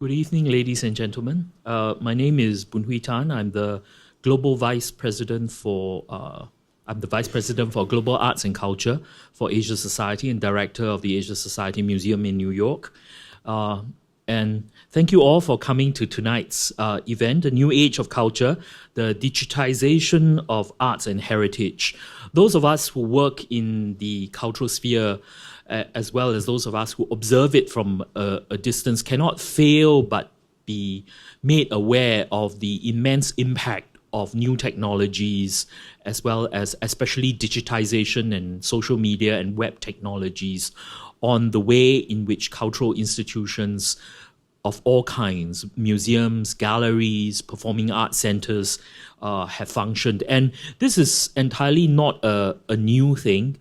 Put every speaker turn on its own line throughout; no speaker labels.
Good evening, ladies and gentlemen. My name is Boon Hui Tan. I'm the global vice president for Global Arts and Culture for Asia Society and director of the Asia Society Museum in New York. And thank you all for coming to tonight's event, The New Age of Culture, the Digitization of Arts and Heritage. Those of us who work in the cultural sphere, as well as those of us who observe it from a distance, cannot fail but be made aware of the immense impact of new technologies, as well as especially digitization and social media and web technologies on the way in which cultural institutions of all kinds, museums, galleries, performing arts centers, have functioned. And this is entirely not a new thing.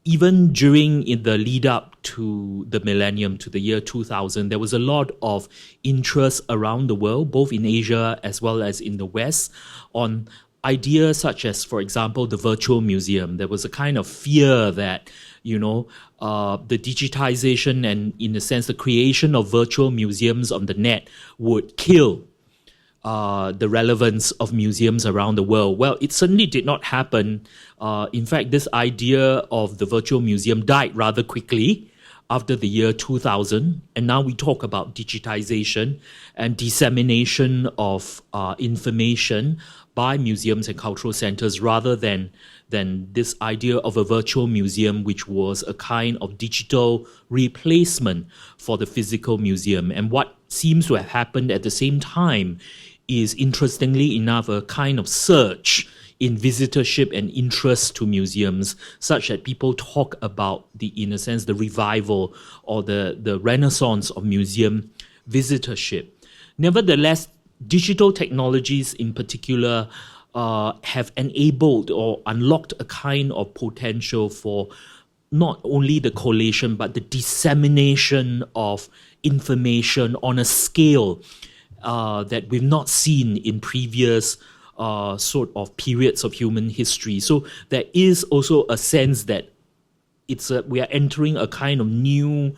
Even during the lead up to the millennium, to the year 2000, there was a lot of interest around the world, both in Asia as well as in the West, on ideas such as, for example, the virtual museum. There was a kind of fear that, the digitization and, in a sense, the creation of virtual museums on the net would kill the relevance of museums around the world. Well, it certainly did not happen. In fact, this idea of the virtual museum died rather quickly after the year 2000. And now we talk about digitization and dissemination of information by museums and cultural centers rather than this idea of a virtual museum, which was a kind of digital replacement for the physical museum. And what seems to have happened at the same time is, interestingly enough, a kind of surge in visitorship and interest to museums, such that people talk about in a sense, the revival or the renaissance of museum visitorship. Nevertheless, digital technologies in particular have enabled or unlocked a kind of potential for not only the collation, but the dissemination of information on a scale that we've not seen in previous sort of periods of human history. So there is also a sense that we are entering a kind of new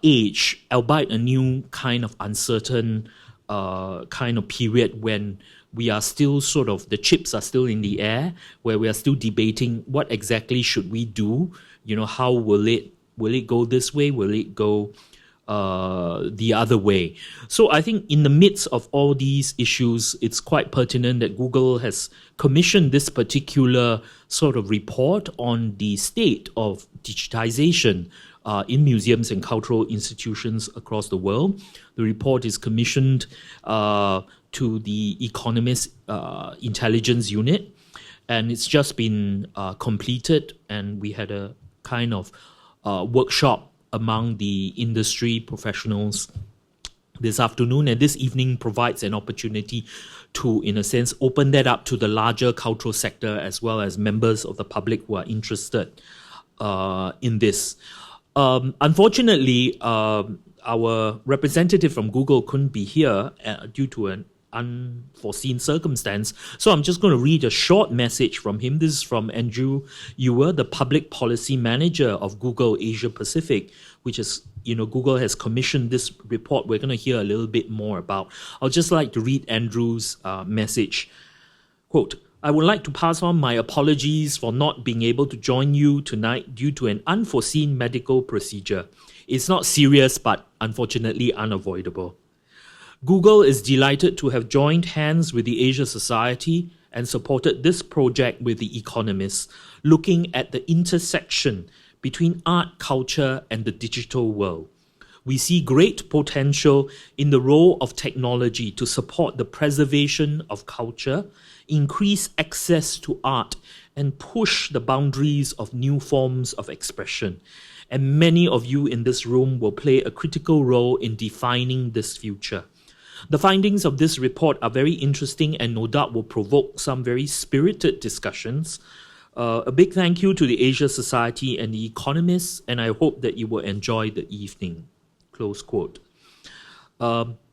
age, albeit a new kind of uncertain kind of period when we are still the chips are still in the air, where we are still debating what exactly should we do. How will it go this way? Will it go the other way? So I think in the midst of all these issues, it's quite pertinent that Google has commissioned this particular sort of report on the state of digitization in museums and cultural institutions across the world. The report is commissioned to the Economist Intelligence Unit, and it's just been completed, and we had a kind of workshop among the industry professionals this afternoon, and this evening provides an opportunity to, in a sense, open that up to the larger cultural sector as well as members of the public who are interested in this. Unfortunately, our representative from Google couldn't be here due to an unforeseen circumstance. So I'm just going to read a short message from him. This is from Andrew Ewer, the Public Policy Manager of Google Asia Pacific, which is, Google has commissioned this report we're going to hear a little bit more about. I'll just like to read Andrew's message. Quote, "I would like to pass on my apologies for not being able to join you tonight due to an unforeseen medical procedure. It's not serious, but unfortunately unavoidable. Google is delighted to have joined hands with the Asia Society and supported this project with The Economist, looking at the intersection between art, culture, and the digital world. We see great potential in the role of technology to support the preservation of culture, increase access to art, and push the boundaries of new forms of expression. And many of you in this room will play a critical role in defining this future. The findings of this report are very interesting and no doubt will provoke some very spirited discussions. A big thank you to the Asia Society and The Economist, and I hope that you will enjoy the evening." Close quote.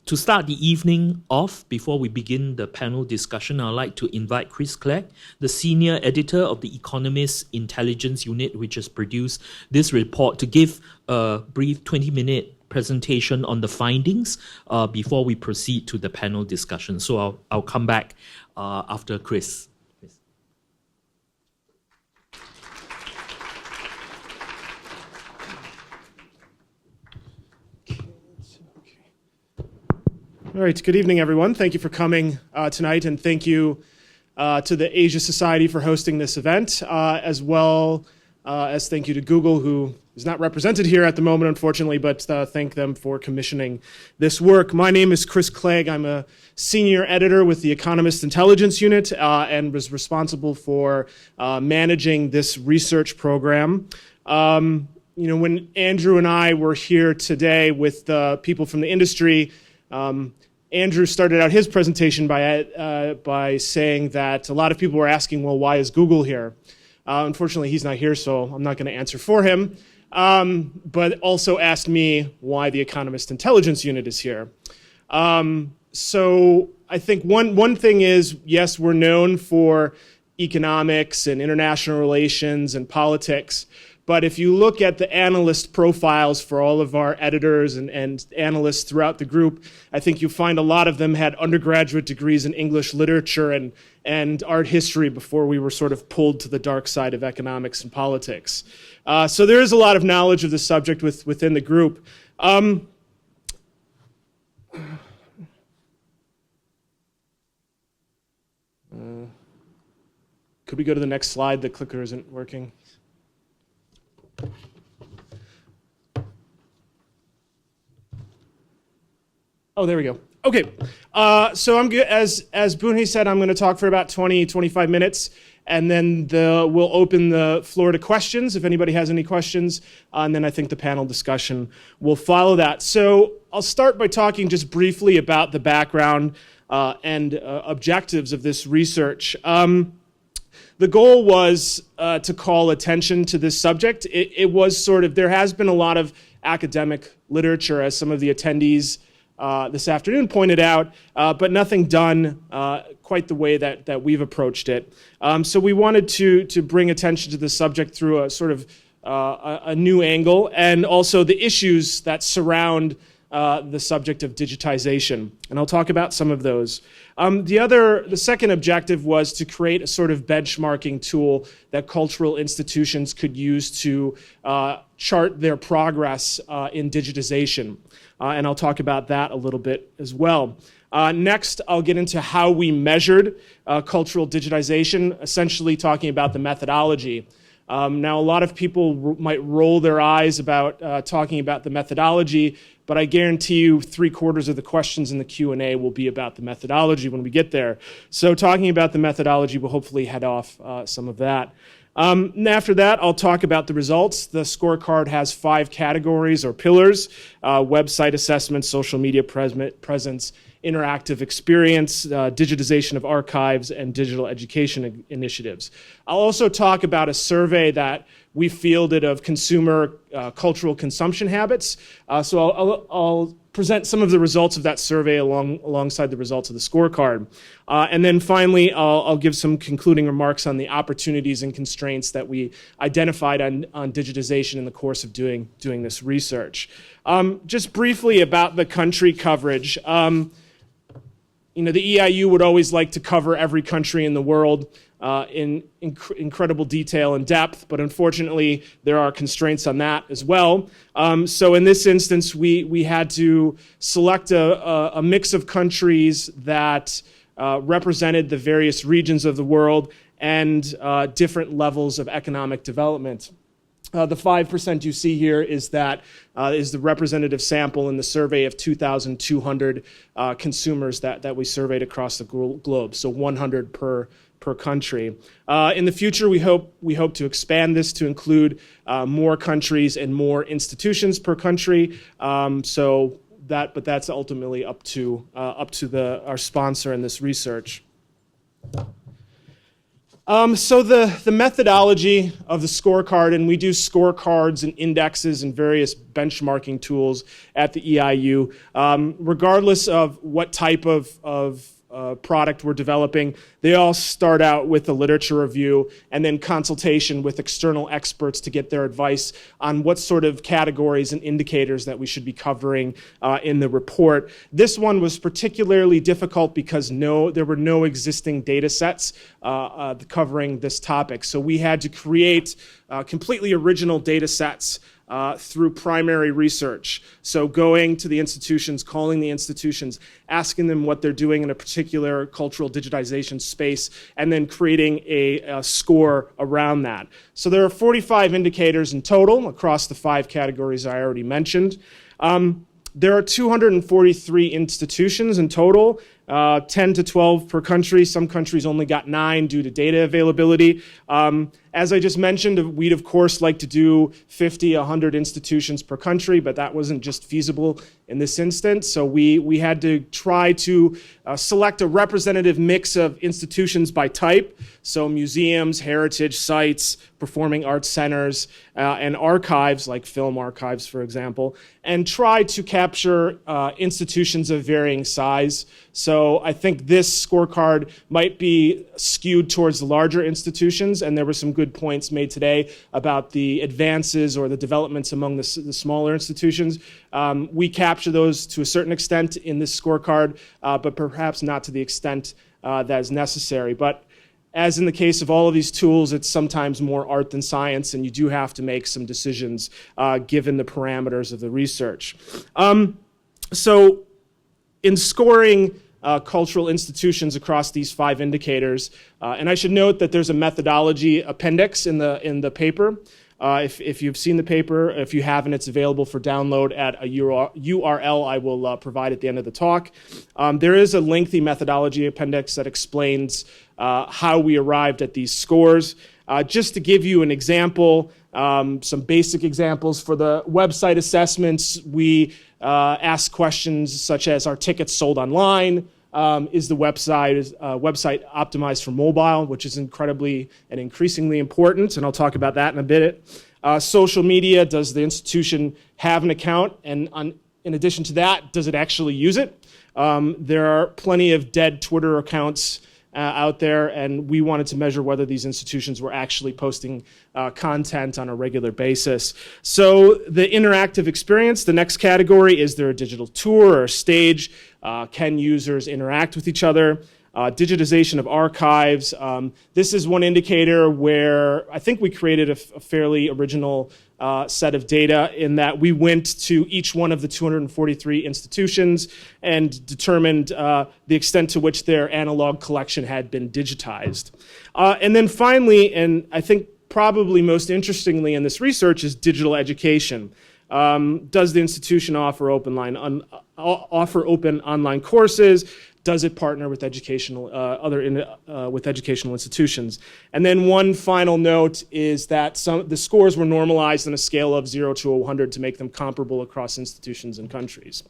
To start the evening off, before we begin the panel discussion, I'd like to invite Chris Clegg, the senior editor of the Economist Intelligence Unit, which has produced this report, to give a brief 20-minute presentation on the findings before we proceed to the panel discussion. So I'll come back after Chris.
All right, good evening, everyone. Thank you for coming tonight, and thank you to the Asia Society for hosting this event, as well as thank you to Google, who is not represented here at the moment, unfortunately, but thank them for commissioning this work. My name is Chris Clegg. I'm a senior editor with the Economist Intelligence Unit and was responsible for managing this research program. When Andrew and I were here today with people from the industry, Andrew started out his presentation by saying that a lot of people were asking, well, why is Google here? Unfortunately, he's not here, so I'm not going to answer for him, but also asked me why the Economist Intelligence Unit is here. So I think one thing is, yes, we're known for economics and international relations and politics, but if you look at the analyst profiles for all of our editors and analysts throughout the group, I think you'll find a lot of them had undergraduate degrees in English literature and art history before we were sort of pulled to the dark side of economics and politics. So there is a lot of knowledge of the subject within the group. Could we go to the next slide? The clicker isn't working. Oh, there we go. Okay, so I'm good. As Boon Hui said, I'm going to talk for about 20-25 minutes, and then we'll open the floor to questions if anybody has any questions, and then I think the panel discussion will follow that. So I'll start by talking just briefly about the background and objectives of this research. The goal was to call attention to this subject. It was sort of, there has been a lot of academic literature, as some of the attendees this afternoon pointed out, but nothing done quite the way that we've approached it. So we wanted to bring attention to the subject through a sort of a new angle, and also the issues that surround the subject of digitization, and I'll talk about some of those. The second objective was to create a sort of benchmarking tool that cultural institutions could use to chart their progress in digitization, and I'll talk about that a little bit as well. Next, I'll get into how we measured cultural digitization, essentially talking about the methodology. Now, a lot of people might roll their eyes about talking about the methodology, but I guarantee you 3/4 of the questions in the Q&A will be about the methodology when we get there. So talking about the methodology will hopefully head off some of that. And after that, I'll talk about the results. The scorecard has 5 categories or pillars: website assessment, social media presence, interactive experience, digitization of archives, and digital education initiatives. I'll also talk about a survey that we fielded of consumer cultural consumption habits. So I'll present some of the results of that survey alongside the results of the scorecard. And then finally, I'll give some concluding remarks on the opportunities and constraints that we identified on digitization in the course of doing this research. Just briefly about the country coverage. The EIU would always like to cover every country in the world in incredible detail and depth, but unfortunately there are constraints on that as well. So in this instance, we had to select a mix of countries that represented the various regions of the world and different levels of economic development. The 5% you see here is the representative sample in the survey of 2,200 consumers that we surveyed across the globe, so 100 per country. In the future, we hope to expand this to include more countries and more institutions per country. But that's ultimately up to our sponsor in this research. So the methodology of the scorecard, and we do scorecards and indexes and various benchmarking tools at the EIU, regardless of what type of product we're developing, they all start out with a literature review and then consultation with external experts to get their advice on what sort of categories and indicators that we should be covering in the report. This one was particularly difficult because there were no existing data sets covering this topic. So we had to create completely original data sets through primary research. So going to the institutions, calling the institutions, asking them what they're doing in a particular cultural digitization space, and then creating a score around that. So there are 45 indicators in total across the 5 categories I already mentioned. There are 243 institutions in total, 10 to 12 per country. Some countries only got 9 due to data availability. As I just mentioned, we'd of course like to do 50, 100 institutions per country, but that wasn't just feasible in this instance. So we had to try to select a representative mix of institutions by type. So museums, heritage sites, performing arts centers, and archives like film archives, for example, and try to capture institutions of varying size. So I think this scorecard might be skewed towards the larger institutions, and there were some good points made today about the advances or the developments among the smaller institutions. We capture those to a certain extent in this scorecard, but perhaps not to the extent that is necessary. But as in the case of all of these tools, it's sometimes more art than science, and you do have to make some decisions given the parameters of the research. So in scoring cultural institutions across these 5 indicators, and I should note that there's a methodology appendix in the paper. If you've seen the paper, if you haven't, it's available for download at a URL I will provide at the end of the talk. There is a lengthy methodology appendix that explains how we arrived at these scores. Just to give you an example, some basic examples for the website assessments, we ask questions such as, are tickets sold online? Is the website optimized for mobile, which is incredibly and increasingly important, and I'll talk about that in a bit. Social media, does the institution have an account? And in addition to that, does it actually use it? There are plenty of dead Twitter accounts out there, and we wanted to measure whether these institutions were actually posting content on a regular basis. So the interactive experience, the next category, is there a digital tour or stage? Can users interact with each other? Digitization of archives. This is one indicator where I think we created a fairly original set of data in that we went to each one of the 243 institutions and determined the extent to which their analog collection had been digitized. And then finally, and I think probably most interestingly in this research, is digital education. Does the institution offer open online courses? Does it partner with educational institutions? And then one final note is that the scores were normalized on a scale of 0 to 100 to make them comparable across institutions and countries.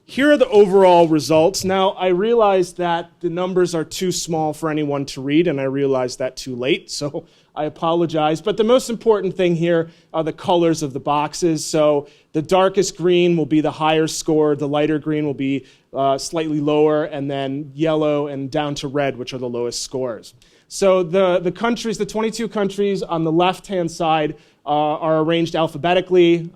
Here are the overall results. Now, I realize that the numbers are too small for anyone to read, and I realized that too late, so I apologize. But the most important thing here are the colors of the boxes. So the darkest green will be the higher score, the lighter green will be slightly lower, and then yellow and down to red, which are the lowest scores. So the countries, the 22 countries on the left-hand side are arranged alphabetically.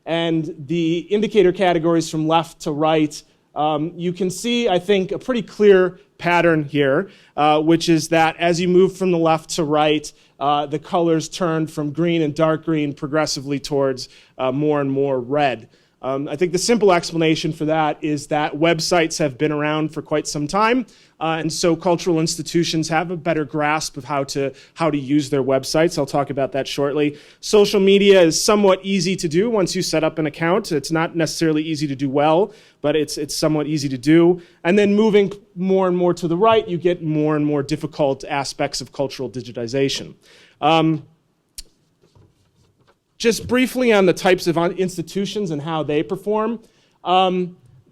And the indicator categories from left to right, you can see, I think, a pretty clear pattern here, which is that as you move from the left to right, the colors turn from green and dark green progressively towards more and more red. I think the simple explanation for that is that websites have been around for quite some time, and so cultural institutions have a better grasp of how to use their websites. I'll talk about that shortly. Social media is somewhat easy to do once you set up an account. It's not necessarily easy to do well, but it's somewhat easy to do. And then moving more and more to the right, you get more and more difficult aspects of cultural digitization. Just briefly on the types of institutions and how they perform.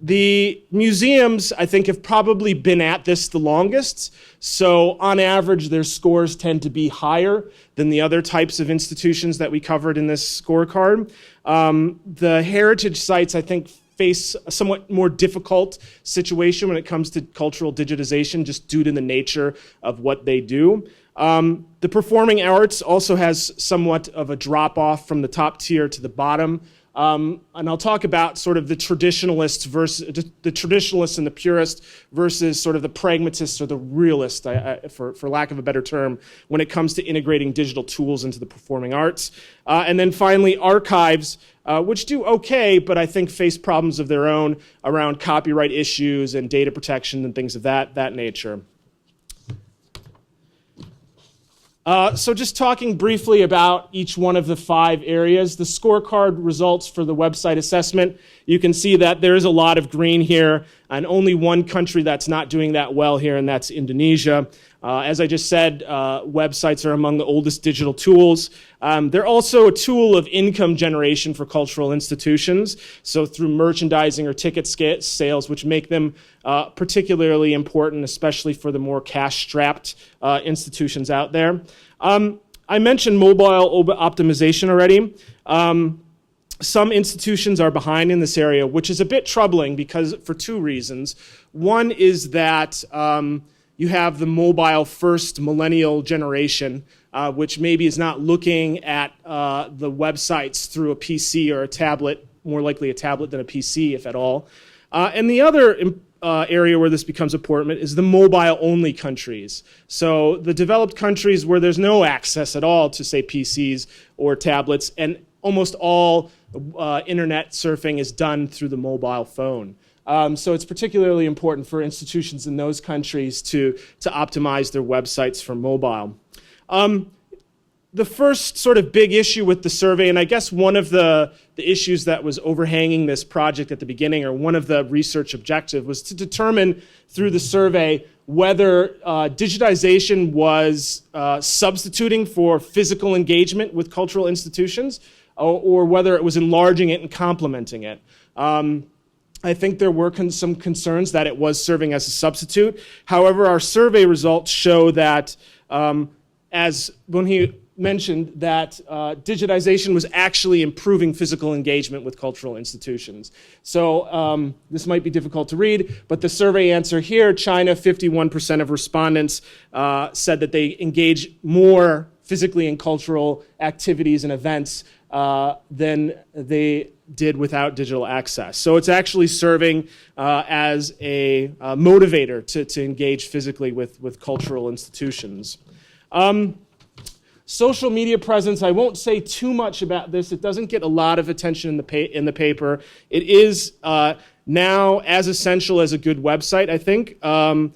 The museums, I think, have probably been at this the longest. So on average, their scores tend to be higher than the other types of institutions that we covered in this scorecard. The heritage sites, I think, face a somewhat more difficult situation when it comes to cultural digitization, just due to the nature of what they do. The performing arts also has somewhat of a drop-off from the top tier to the bottom. And I'll talk about sort of the traditionalists and the purist versus sort of the pragmatists or the realist, for lack of a better term, when it comes to integrating digital tools into the performing arts. And then finally, archives, which do okay, but I think face problems of their own around copyright issues and data protection and things of that nature. So just talking briefly about each one of the 5 areas, the scorecard results for the website assessment, you can see that there is a lot of green here, and only one country that's not doing that well here, and that's Indonesia. As I just said, websites are among the oldest digital tools. They're also a tool of income generation for cultural institutions, so through merchandising or ticket sales, which make them particularly important, especially for the more cash-strapped institutions out there. I mentioned mobile optimization already. Some institutions are behind in this area, which is a bit troubling because for 2 reasons. One is that you have the mobile-first millennial generation, which maybe is not looking at the websites through a PC or a tablet, more likely a tablet than a PC, if at all. And the other area where this becomes important is the mobile-only countries. So the developed countries where there's no access at all to, say, PCs or tablets, and almost all internet surfing is done through the mobile phone. So it's particularly important for institutions in those countries to optimize their websites for mobile. The first sort of big issue with the survey, and I guess one of the issues that was overhanging this project at the beginning, or one of the research objectives, was to determine through the survey whether digitization was substituting for physical engagement with cultural institutions, or whether it was enlarging it and complementing it. I think there were some concerns that it was serving as a substitute. However, our survey results show that, as Boon Hui mentioned, that digitization was actually improving physical engagement with cultural institutions. So this might be difficult to read, but the survey answer here, China, 51% of respondents said that they engage more physically in cultural activities and events than they did without digital access. So it's actually serving as a motivator to engage physically with cultural institutions. Social media presence, I won't say too much about this. It doesn't get a lot of attention in the paper. It is now as essential as a good website, I think, and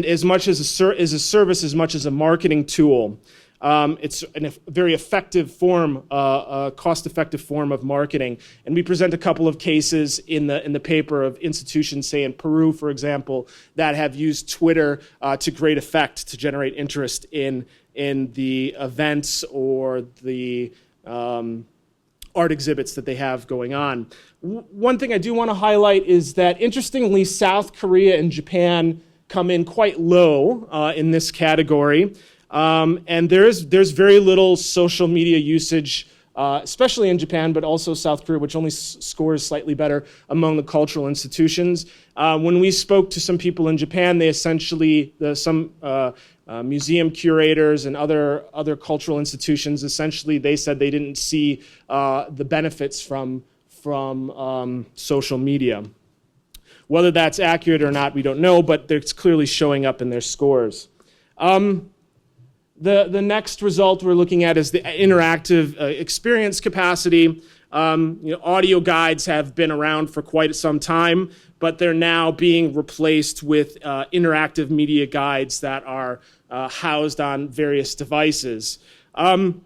as much as a service as much as a marketing tool. It's a very effective form, a cost-effective form of marketing. And we present a couple of cases in the paper of institutions, say in Peru, for example, that have used Twitter to great effect to generate interest in the events or the art exhibits that they have going on. One thing I do want to highlight is that, interestingly, South Korea and Japan come in quite low in this category. And there's very little social media usage, especially in Japan, but also South Korea, which only scores slightly better among the cultural institutions. When we spoke to some people in Japan, they essentially, some museum curators and other cultural institutions, essentially they said they didn't see the benefits from social media. Whether that's accurate or not, we don't know, but it's clearly showing up in their scores. The next result we're looking at is the interactive experience capacity. Audio guides have been around for quite some time, but they're now being replaced with interactive media guides that are housed on various devices. And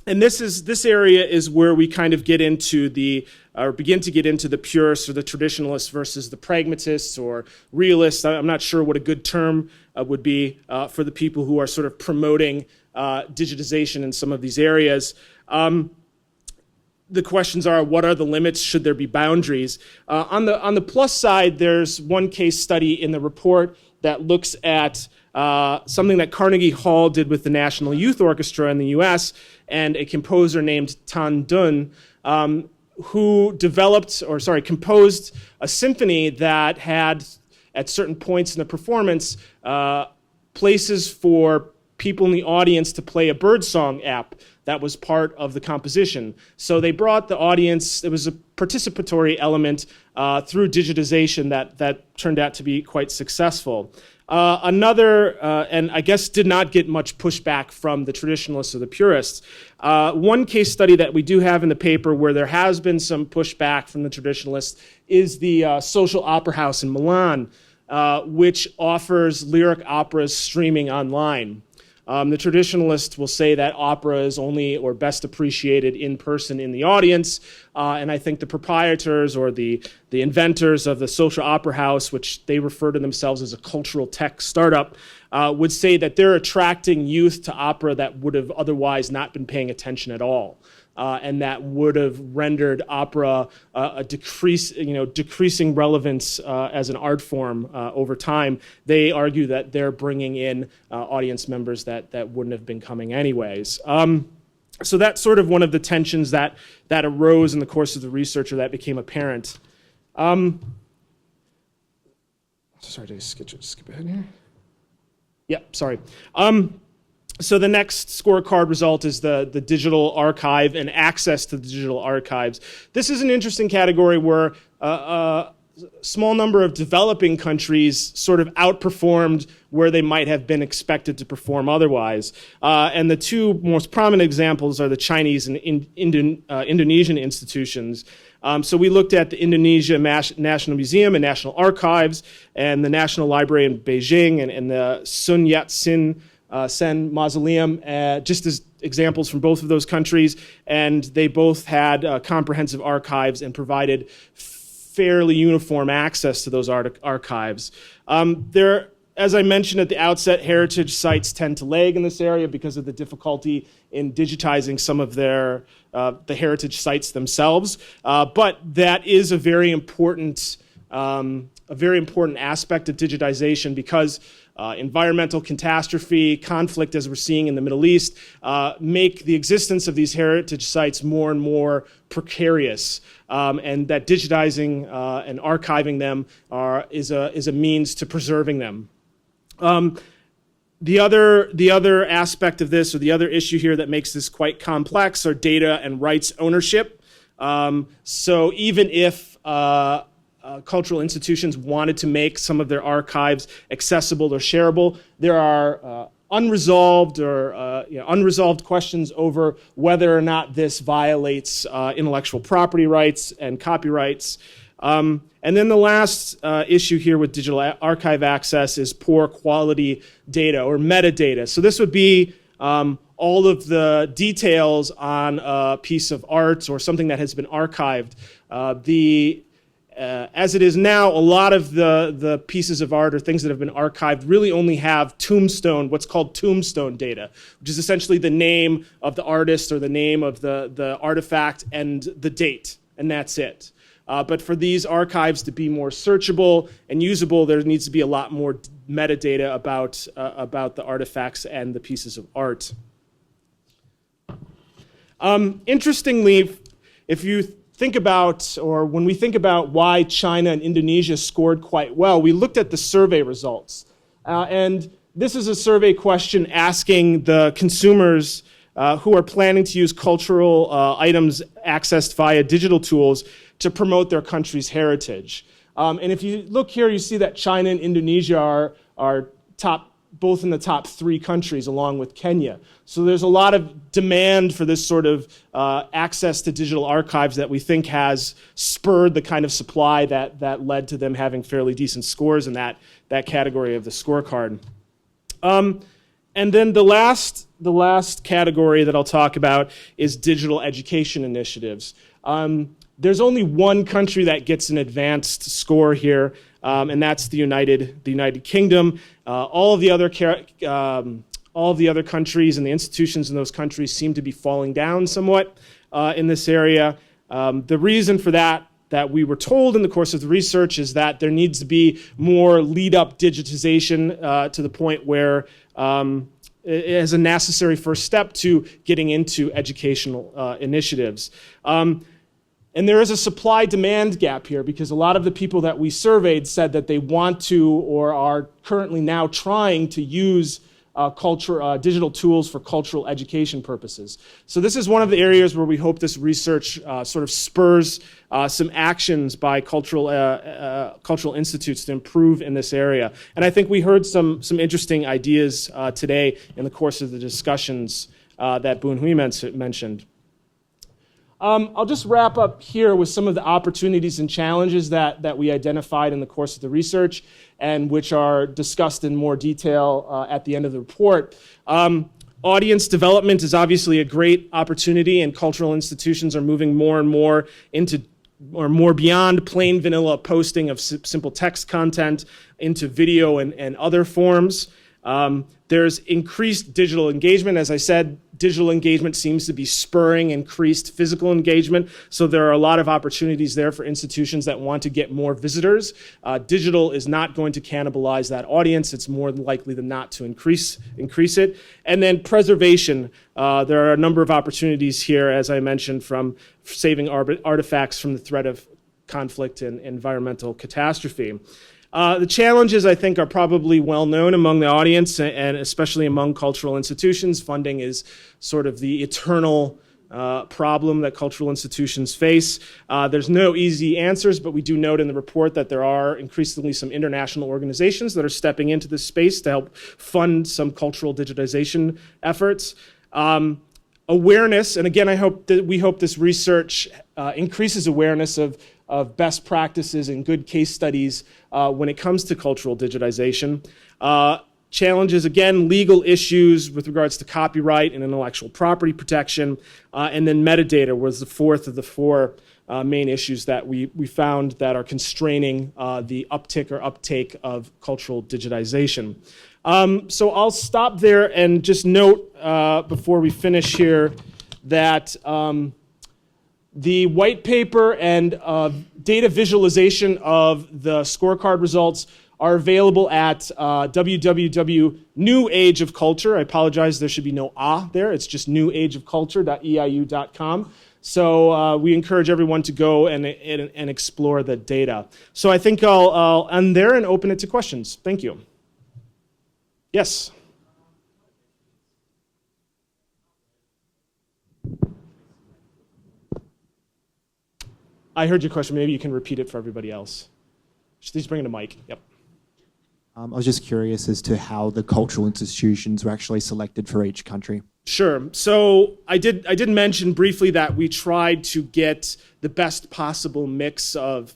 this area is where we kind of begin to get into the purists or the traditionalists versus the pragmatists or realists. I'm not sure what a good term would be for the people who are sort of promoting digitization in some of these areas. The questions are, what are the limits? Should there be boundaries? On the plus side, there's one case study in the report that looks at something that Carnegie Hall did with the National Youth Orchestra in the US and a composer named Tan Dun, who composed a symphony that had, at certain points in the performance, places for people in the audience to play a birdsong app that was part of the composition. So they brought the audience, it was a participatory element through digitization that turned out to be quite successful. And I guess did not get much pushback from the traditionalists or the purists. One case study that we do have in the paper where there has been some pushback from the traditionalists is the Social Opera House in Milan, which offers lyric operas streaming online. The traditionalists will say that opera is only or best appreciated in person in the audience, and I think the proprietors or the inventors of the Social Opera House, which they refer to themselves as a cultural tech startup, would say that they're attracting youth to opera that would have otherwise not been paying attention at all. And that would have rendered opera a decreasing relevance as an art form over time. They argue that they're bringing in audience members that wouldn't have been coming anyways. So that's sort of one of the tensions that arose in the course of the research, or that became apparent. Sorry, did I skip ahead here? Yeah, sorry. So the next scorecard result is the digital archive and access to the digital archives. This is an interesting category where a small number of developing countries sort of outperformed where they might have been expected to perform otherwise. And the two most prominent examples are the Chinese and Indonesian institutions. So we looked at the Indonesia National Museum and National Archives and the National Library in Beijing and the Sun Yat-sen Mausoleum, just as examples from both of those countries, and they both had comprehensive archives and provided fairly uniform access to those archives. As I mentioned at the outset, heritage sites tend to lag in this area because of the difficulty in digitizing some of the heritage sites themselves. But that is a very important aspect of digitization because environmental catastrophe, conflict, as we're seeing in the Middle East, make the existence of these heritage sites more and more precarious, and that digitizing and archiving them is a means to preserving them. The other aspect of this, or the other issue here that makes this quite complex, are data and rights ownership. So even if cultural institutions wanted to make some of their archives accessible or shareable, there are unresolved questions over whether or not this violates intellectual property rights and copyrights. And then the last issue here with digital archive access is poor quality data or metadata. So this would be all of the details on a piece of art or something that has been archived. As it is now, a lot of the pieces of art or things that have been archived really only have what's called tombstone data, which is essentially the name of the artist or the name of the artifact and the date, and that's it. But for these archives to be more searchable and usable, there needs to be a lot more metadata about the artifacts and the pieces of art. Interestingly, if you think about, or when we think about why China and Indonesia scored quite well, we looked at the survey results. And this is a survey question asking the consumers who are planning to use cultural items accessed via digital tools to promote their country's heritage. And if you look here, you see that China and Indonesia are both in the top 3 countries, along with Kenya. So there's a lot of demand for this sort of access to digital archives that we think has spurred the kind of supply that led to them having fairly decent scores in that category of the scorecard. And then the last category that I'll talk about is digital education initiatives. There's only one country that gets an advanced score here, and that's the United Kingdom. All of the other countries and the institutions in those countries seem to be falling down somewhat in this area. The reason for that we were told in the course of the research is that there needs to be more lead-up digitization to the point where it is a necessary first step to getting into educational initiatives. And there is a supply-demand gap here because a lot of the people that we surveyed said that they want to or are currently now trying to use digital tools for cultural education purposes. So this is one of the areas where we hope this research sort of spurs some actions by cultural institutes to improve in this area. And I think we heard some interesting ideas today in the course of the discussions that Boon Hui mentioned. I'll just wrap up here with some of the opportunities and challenges that we identified in the course of the research and which are discussed in more detail at the end of the report. Audience development is obviously a great opportunity, and cultural institutions are moving more and more into or more beyond plain vanilla posting of simple text content into video and other forms. There's increased digital engagement. As I said, digital engagement seems to be spurring increased physical engagement. So there are a lot of opportunities there for institutions that want to get more visitors. Digital is not going to cannibalize that audience. It's more likely than not to increase it. And then preservation. There are a number of opportunities here, as I mentioned, from saving artifacts from the threat of conflict and environmental catastrophe. The challenges, I think, are probably well known among the audience and especially among cultural institutions. Funding is sort of the eternal problem that cultural institutions face. There's no easy answers, but we do note in the report that there are increasingly some international organizations that are stepping into this space to help fund some cultural digitization efforts. Awareness, and again, we hope this research increases awareness of best practices and good case studies when it comes to cultural digitization. Challenges, again, legal issues with regards to copyright and intellectual property protection, and then metadata was the fourth of the four main issues that we found that are constraining the uptick or uptake of cultural digitization. So I'll stop there and just note before we finish here that the white paper and data visualization of the scorecard results are available at www.New Age of Culture. I apologize, there should be no there. It's just newageofculture.eiu.com. So we encourage everyone to go and explore the data. So I think I'll end there and open it to questions. Thank you. Yes? I heard your question. Maybe you can repeat it for everybody else. Please bring in a mic. Yep.
I was just curious as to how the cultural institutions were actually selected for each country.
Sure. So I did mention briefly that we tried to get the best possible mix of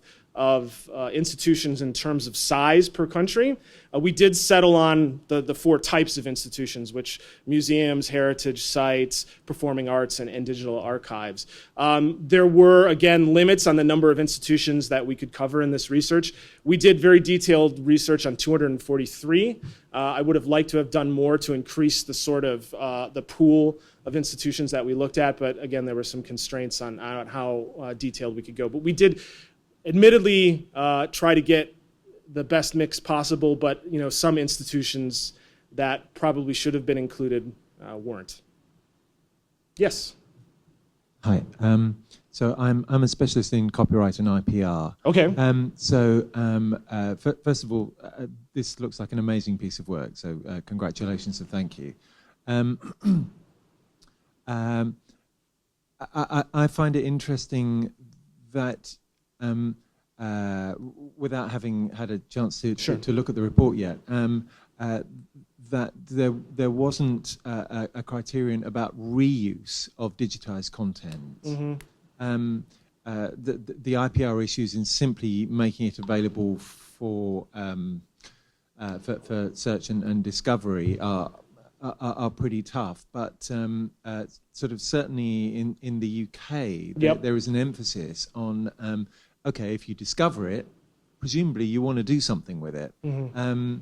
institutions in terms of size per country. We did settle on the four types of institutions, which museums, heritage sites, performing arts, and digital archives. There were, again, limits on the number of institutions that we could cover in this research. We did very detailed research on 243. I would have liked to have done more to increase the sort of the pool of institutions that we looked at, but again, there were some constraints on how detailed we could go. But we did admittedly try to get the best mix possible, but some institutions that probably should have been included weren't. Yes.
Hi. So I'm a specialist in copyright and IPR.
Okay.
First of all, this looks like an amazing piece of work. So congratulations and thank you. I find it interesting that without having had a chance to look at the report yet, that there wasn't a criterion about reuse of digitized content. Mm-hmm. The IPR issues in simply making it available for search and discovery are pretty tough, but sort of certainly in the UK, there is an emphasis on okay, if you discover it, presumably you want to do something with it. Mm-hmm.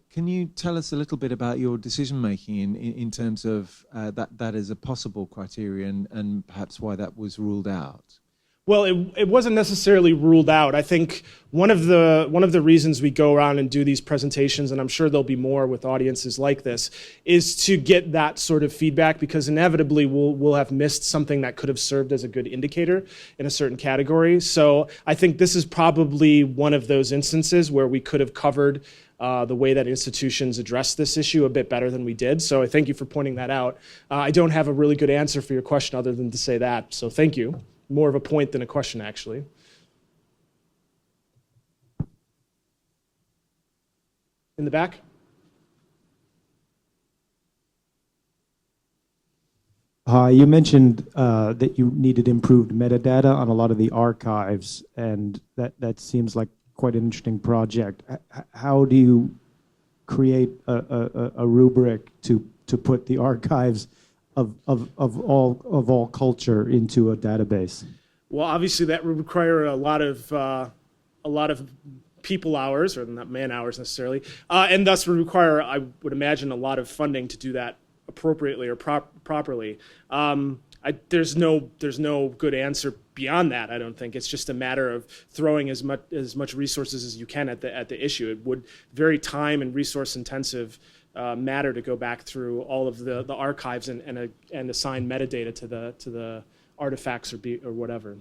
Can you tell us a little bit about your decision-making in terms of that as a possible criterion and perhaps why that was ruled out?
Well, it wasn't necessarily ruled out. I think one of the reasons we go around and do these presentations, and I'm sure there'll be more with audiences like this, is to get that sort of feedback, because inevitably we'll have missed something that could have served as a good indicator in a certain category. So I think this is probably one of those instances where we could have covered the way that institutions address this issue a bit better than we did. So I thank you for pointing that out. I don't have a really good answer for your question other than to say that. So thank you. More of a point than a question, actually. In the back?
You mentioned that you needed improved metadata on a lot of the archives, and that seems like quite an interesting project. How do you create a rubric to put the archives of all culture into a database? Well,
obviously that would require a lot of people hours, or not man hours necessarily, and thus would require, I would imagine, a lot of funding to do that appropriately or properly. There's no good answer beyond that. I don't think it's just a matter of throwing as much resources as you can at the issue. It would very time and resource intensive matter to go back through all of the archives and assign metadata to the artifacts or whatever.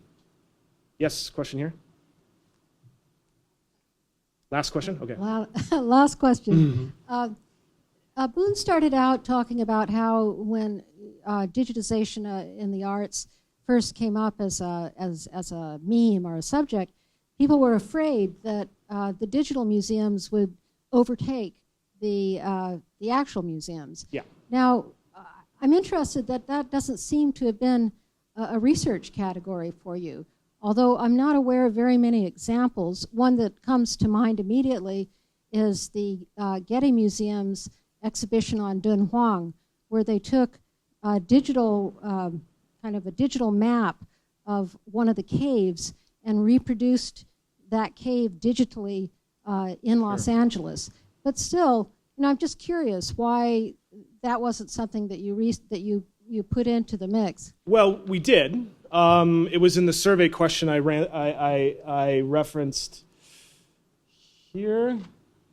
Yes, question here. Last question. Okay.
Last question. Boon started out talking about how when digitization in the arts first came up as a meme or a subject, people were afraid that the digital museums would overtake the actual museums.
Yeah.
Now, I'm interested that doesn't seem to have been a research category for you, although I'm not aware of very many examples. One that comes to mind immediately is the Getty Museum's exhibition on Dunhuang, where they took a digital, kind of a digital map of one of the caves and reproduced that cave digitally in Los Angeles. But still, I'm just curious why that wasn't something that you put into the mix.
Well, we did. It was in the survey question I referenced here.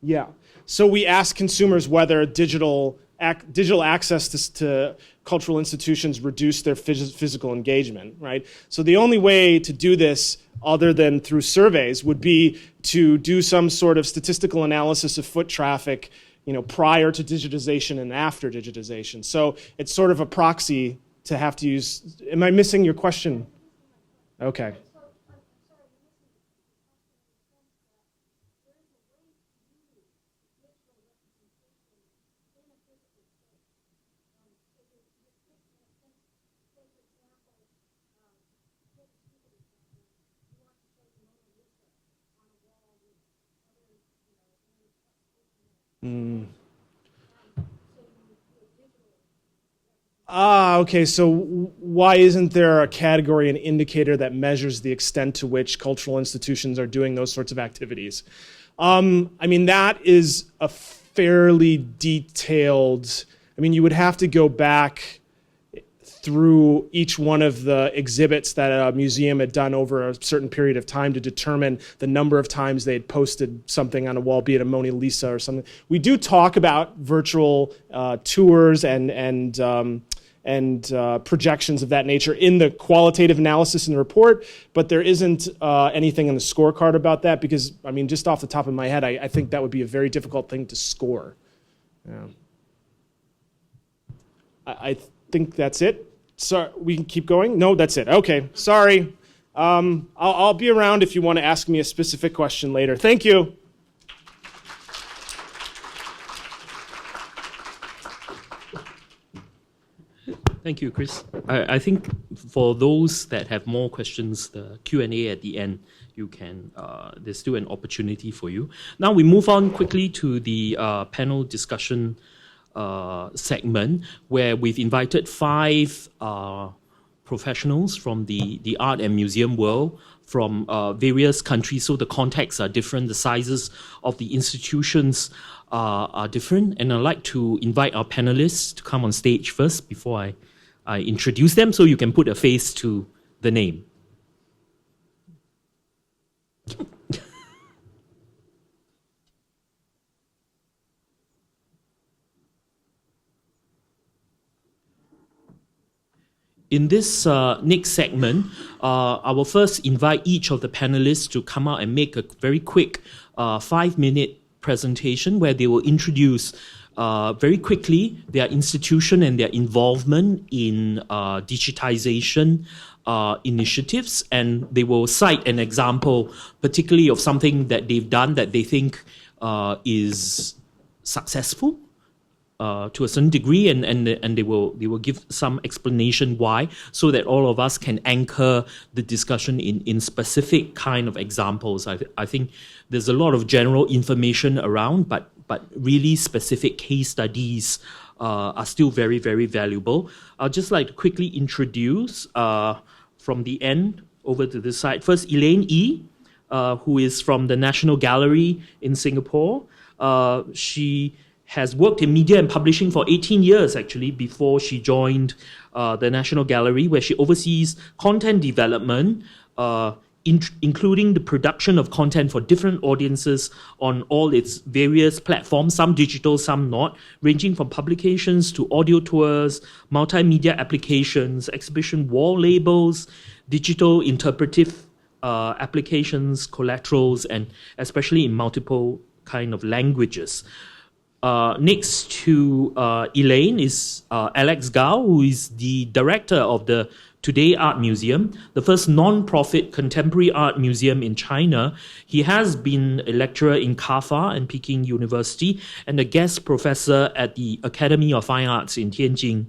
Yeah. So we asked consumers whether digital access to cultural institutions reduced their physical engagement, right? So the only way to do this, other than through surveys, would be to do some sort of statistical analysis of foot traffic, prior to digitization and after digitization. So it's sort of a proxy to have to use. Am I missing your question? Okay. Okay, so why isn't there a category, an indicator that measures the extent to which cultural institutions are doing those sorts of activities? That is a fairly detailed, you would have to go back through each one of the exhibits that a museum had done over a certain period of time to determine the number of times they had posted something on a wall, be it a Mona Lisa or something. We do talk about virtual tours and projections of that nature in the qualitative analysis in the report, but there isn't anything in the scorecard about that because, just off the top of my head, I think that would be a very difficult thing to score. Yeah. I think that's it. So we can keep going? No, that's it. Okay, sorry. I'll be around if you want to ask me a specific question later. Thank you.
Thank you, Chris. I think for those that have more questions, the Q&A at the end, you can. There's still an opportunity for you. Now we move on quickly to the panel discussion segment, where we've invited 5 professionals from the art and museum world from various countries, so the contexts are different, the sizes of the institutions are different, and I'd like to invite our panelists to come on stage first before I introduce them, so you can put a face to the name. In this next segment, I will first invite each of the panelists to come out and make a very quick 5-minute presentation where they will introduce very quickly their institution and their involvement in digitization initiatives, and they will cite an example, particularly of something that they've done that they think is successful to a certain degree, and they will give some explanation why, so that all of us can anchor the discussion in specific kind of examples. I think there's a lot of general information around, but really specific case studies are still very, very valuable. I'd just like to quickly introduce from the end over to this side. First, Elaine Ej, who is from the National Gallery in Singapore. She has worked in media and publishing for 18 years, actually, before she joined the National Gallery, where she oversees content development, including the production of content for different audiences on all its various platforms, some digital, some not, ranging from publications to audio tours, multimedia applications, exhibition wall labels, digital interpretive applications, collaterals, and especially in multiple kind of languages. Next to Elaine is Alex Gao, who is the director of the Today Art Museum, the first non-profit contemporary art museum in China. He has been a lecturer in CAFA and Peking University and a guest professor at the Academy of Fine Arts in Tianjin.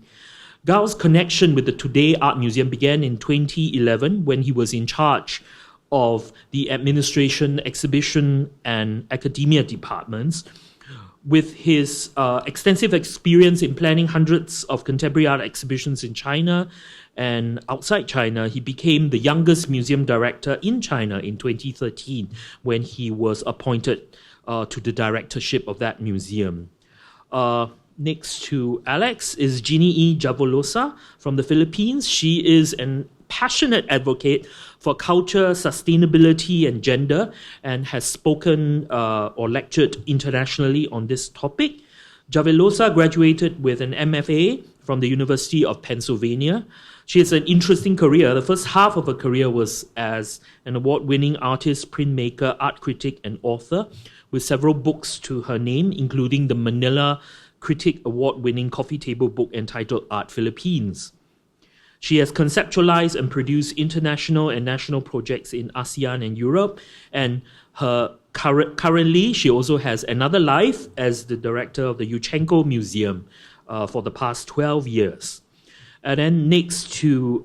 Gao's connection with the Today Art Museum began in 2011 when he was in charge of the administration, exhibition, and academia departments. With his extensive experience in planning hundreds of contemporary art exhibitions in China and outside China, he became the youngest museum director in China in 2013 when he was appointed to the directorship of that museum. Next to Alex is Jeannie Ej Bullosa from the Philippines. She is an passionate advocate for culture, sustainability, and gender, and has spoken or lectured internationally on this topic. Javelosa graduated with an MFA from the University of Pennsylvania. She has an interesting career. The first half of her career was as an award-winning artist, printmaker, art critic, and author, with several books to her name, including the Manila Critic Award-winning coffee table book entitled Art Philippines. She has conceptualized and produced international and national projects in ASEAN and Europe, and currently she also has another life as the director of the Chenko Museum for the past 12 years. And then next to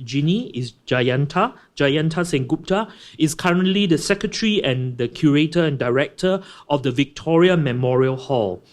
Jeannie is Jayanta. Jayanta Sengupta is currently the secretary and the curator and director of the Victoria Memorial Hall,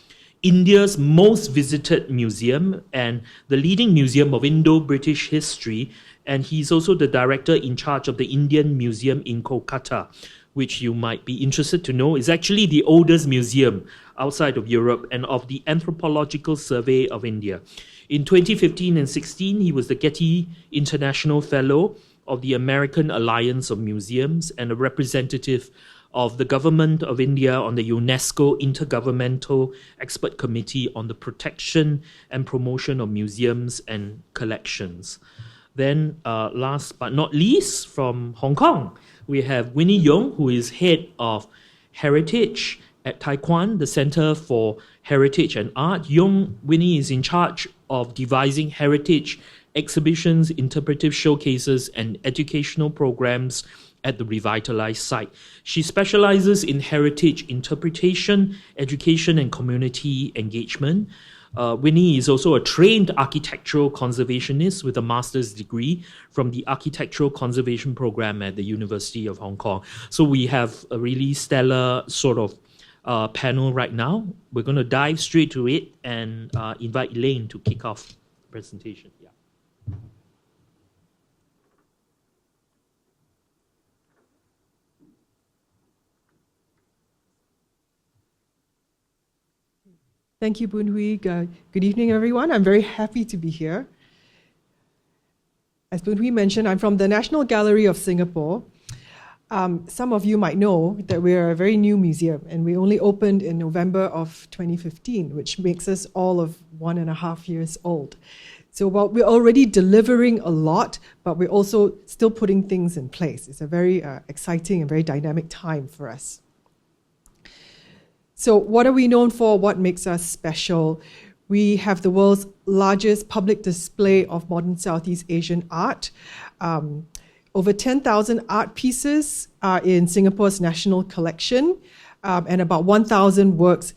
India's most visited museum and the leading museum of Indo-British history, and he's also the director in charge of the Indian Museum in Kolkata, which you might be interested to know is actually the oldest museum outside of Europe and of the Anthropological Survey of India. In 2015 and 16, he was the Getty International Fellow of the American Alliance of Museums and a representative of the Government of India on the UNESCO Intergovernmental Expert Committee on the Protection and Promotion of Museums and Collections. Then, last but not least, from Hong Kong, we have Winnie Yong, who is head of Heritage at Taekwon, the Center for Heritage and Art. Winnie is in charge of devising heritage exhibitions, interpretive showcases, and educational programs at the revitalized site. She specializes in heritage interpretation, education, and community engagement. Winnie is also a trained architectural conservationist with a master's degree from the Architectural Conservation Program at the University of Hong Kong. So we have a really stellar sort of panel right now. We're going to dive straight to it and invite Elaine to kick off the presentation. Yeah.
Thank you, Boon Hui. Good evening, everyone. I'm very happy to be here. As Boon Hui mentioned, I'm from the National Gallery of Singapore. Some of you might know that we're a very new museum, and we only opened in November of 2015, which makes us all of 1.5 years old. So while we're already delivering a lot, but we're also still putting things in place. It's a very exciting and very dynamic time for us. So what are we known for? What makes us special? We have the world's largest public display of modern Southeast Asian art. Over 10,000 art pieces are in Singapore's national collection, and about 1,000 works,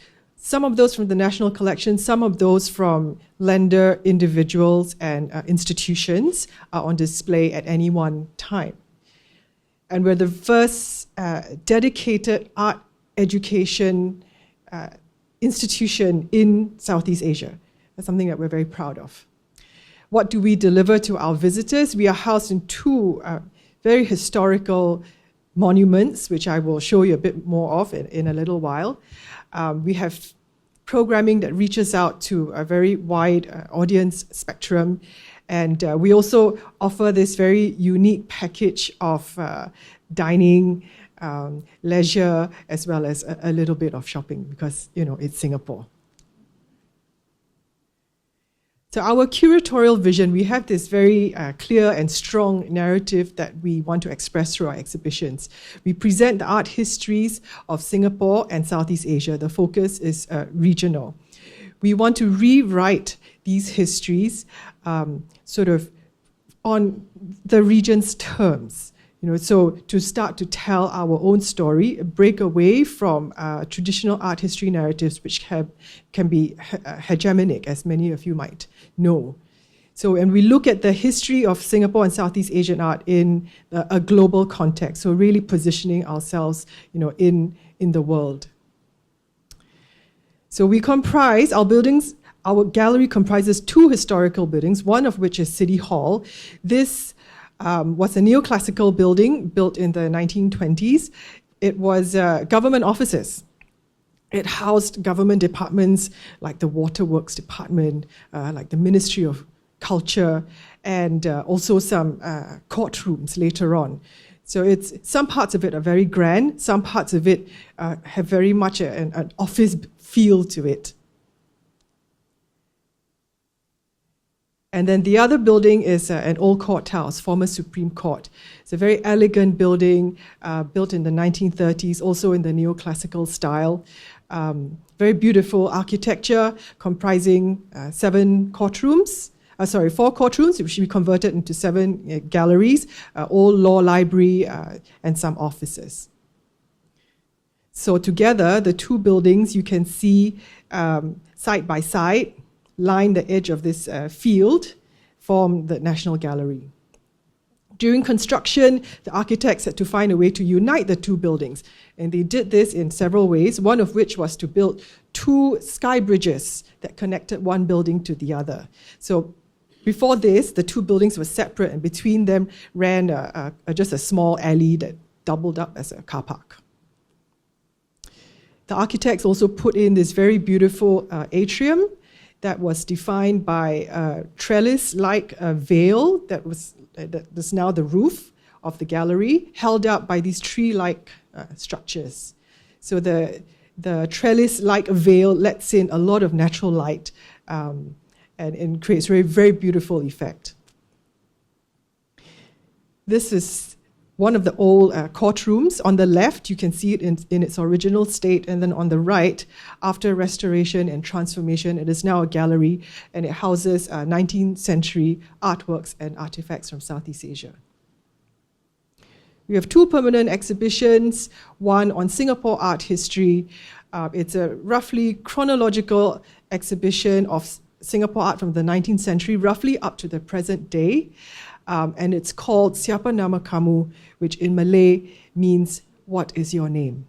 some of those from the national collection, some of those from lender individuals and institutions are on display at any one time. And we're the first dedicated art education institution in Southeast Asia. That's something that we're very proud of. What do we deliver to our visitors? We are housed in two very historical monuments, which I will show you a bit more of in a little while. We have programming that reaches out to a very wide audience spectrum. And we also offer this very unique package of dining, leisure, as well as a little bit of shopping because, it's Singapore. So our curatorial vision, we have this very clear and strong narrative that we want to express through our exhibitions. We present the art histories of Singapore and Southeast Asia. The focus is regional. We want to rewrite these histories sort of on the region's terms. So to start to tell our own story, break away from traditional art history narratives, which can be hegemonic, as many of you might know. So when we look at the history of Singapore and Southeast Asian art in a global context, so really positioning ourselves, in the world. So we comprise, our gallery comprises two historical buildings, one of which is City Hall. This was a neoclassical building built in the 1920s. It was government offices. It housed government departments like the Waterworks Department, like the Ministry of Culture, and also some courtrooms later on. So some parts of it are very grand, some parts of it have very much an office feel to it. And then the other building is an old courthouse, former Supreme Court. It's a very elegant building, built in the 1930s, also in the neoclassical style. Very beautiful architecture, comprising 4 courtrooms, which we converted into 7 galleries, old law library, and some offices. So together, the two buildings you can see side by side, line the edge of this field, form the National Gallery. During construction, the architects had to find a way to unite the two buildings, and they did this in several ways, one of which was to build 2 sky bridges that connected one building to the other. So before this, the two buildings were separate, and between them ran just a small alley that doubled up as a car park. The architects also put in this very beautiful atrium that was defined by a trellis-like veil that was now the roof of the gallery, held up by these tree-like structures. So the trellis-like veil lets in a lot of natural light and creates a very, very beautiful effect. This is one of the old courtrooms. On the left, you can see it in its original state, and then on the right, after restoration and transformation, it is now a gallery, and it houses 19th century artworks and artifacts from Southeast Asia. We have 2 permanent exhibitions, one on Singapore art history. It's a roughly chronological exhibition of Singapore art from the 19th century, roughly up to the present day. And it's called Siapa Nama Kamu, which in Malay means, what is your name?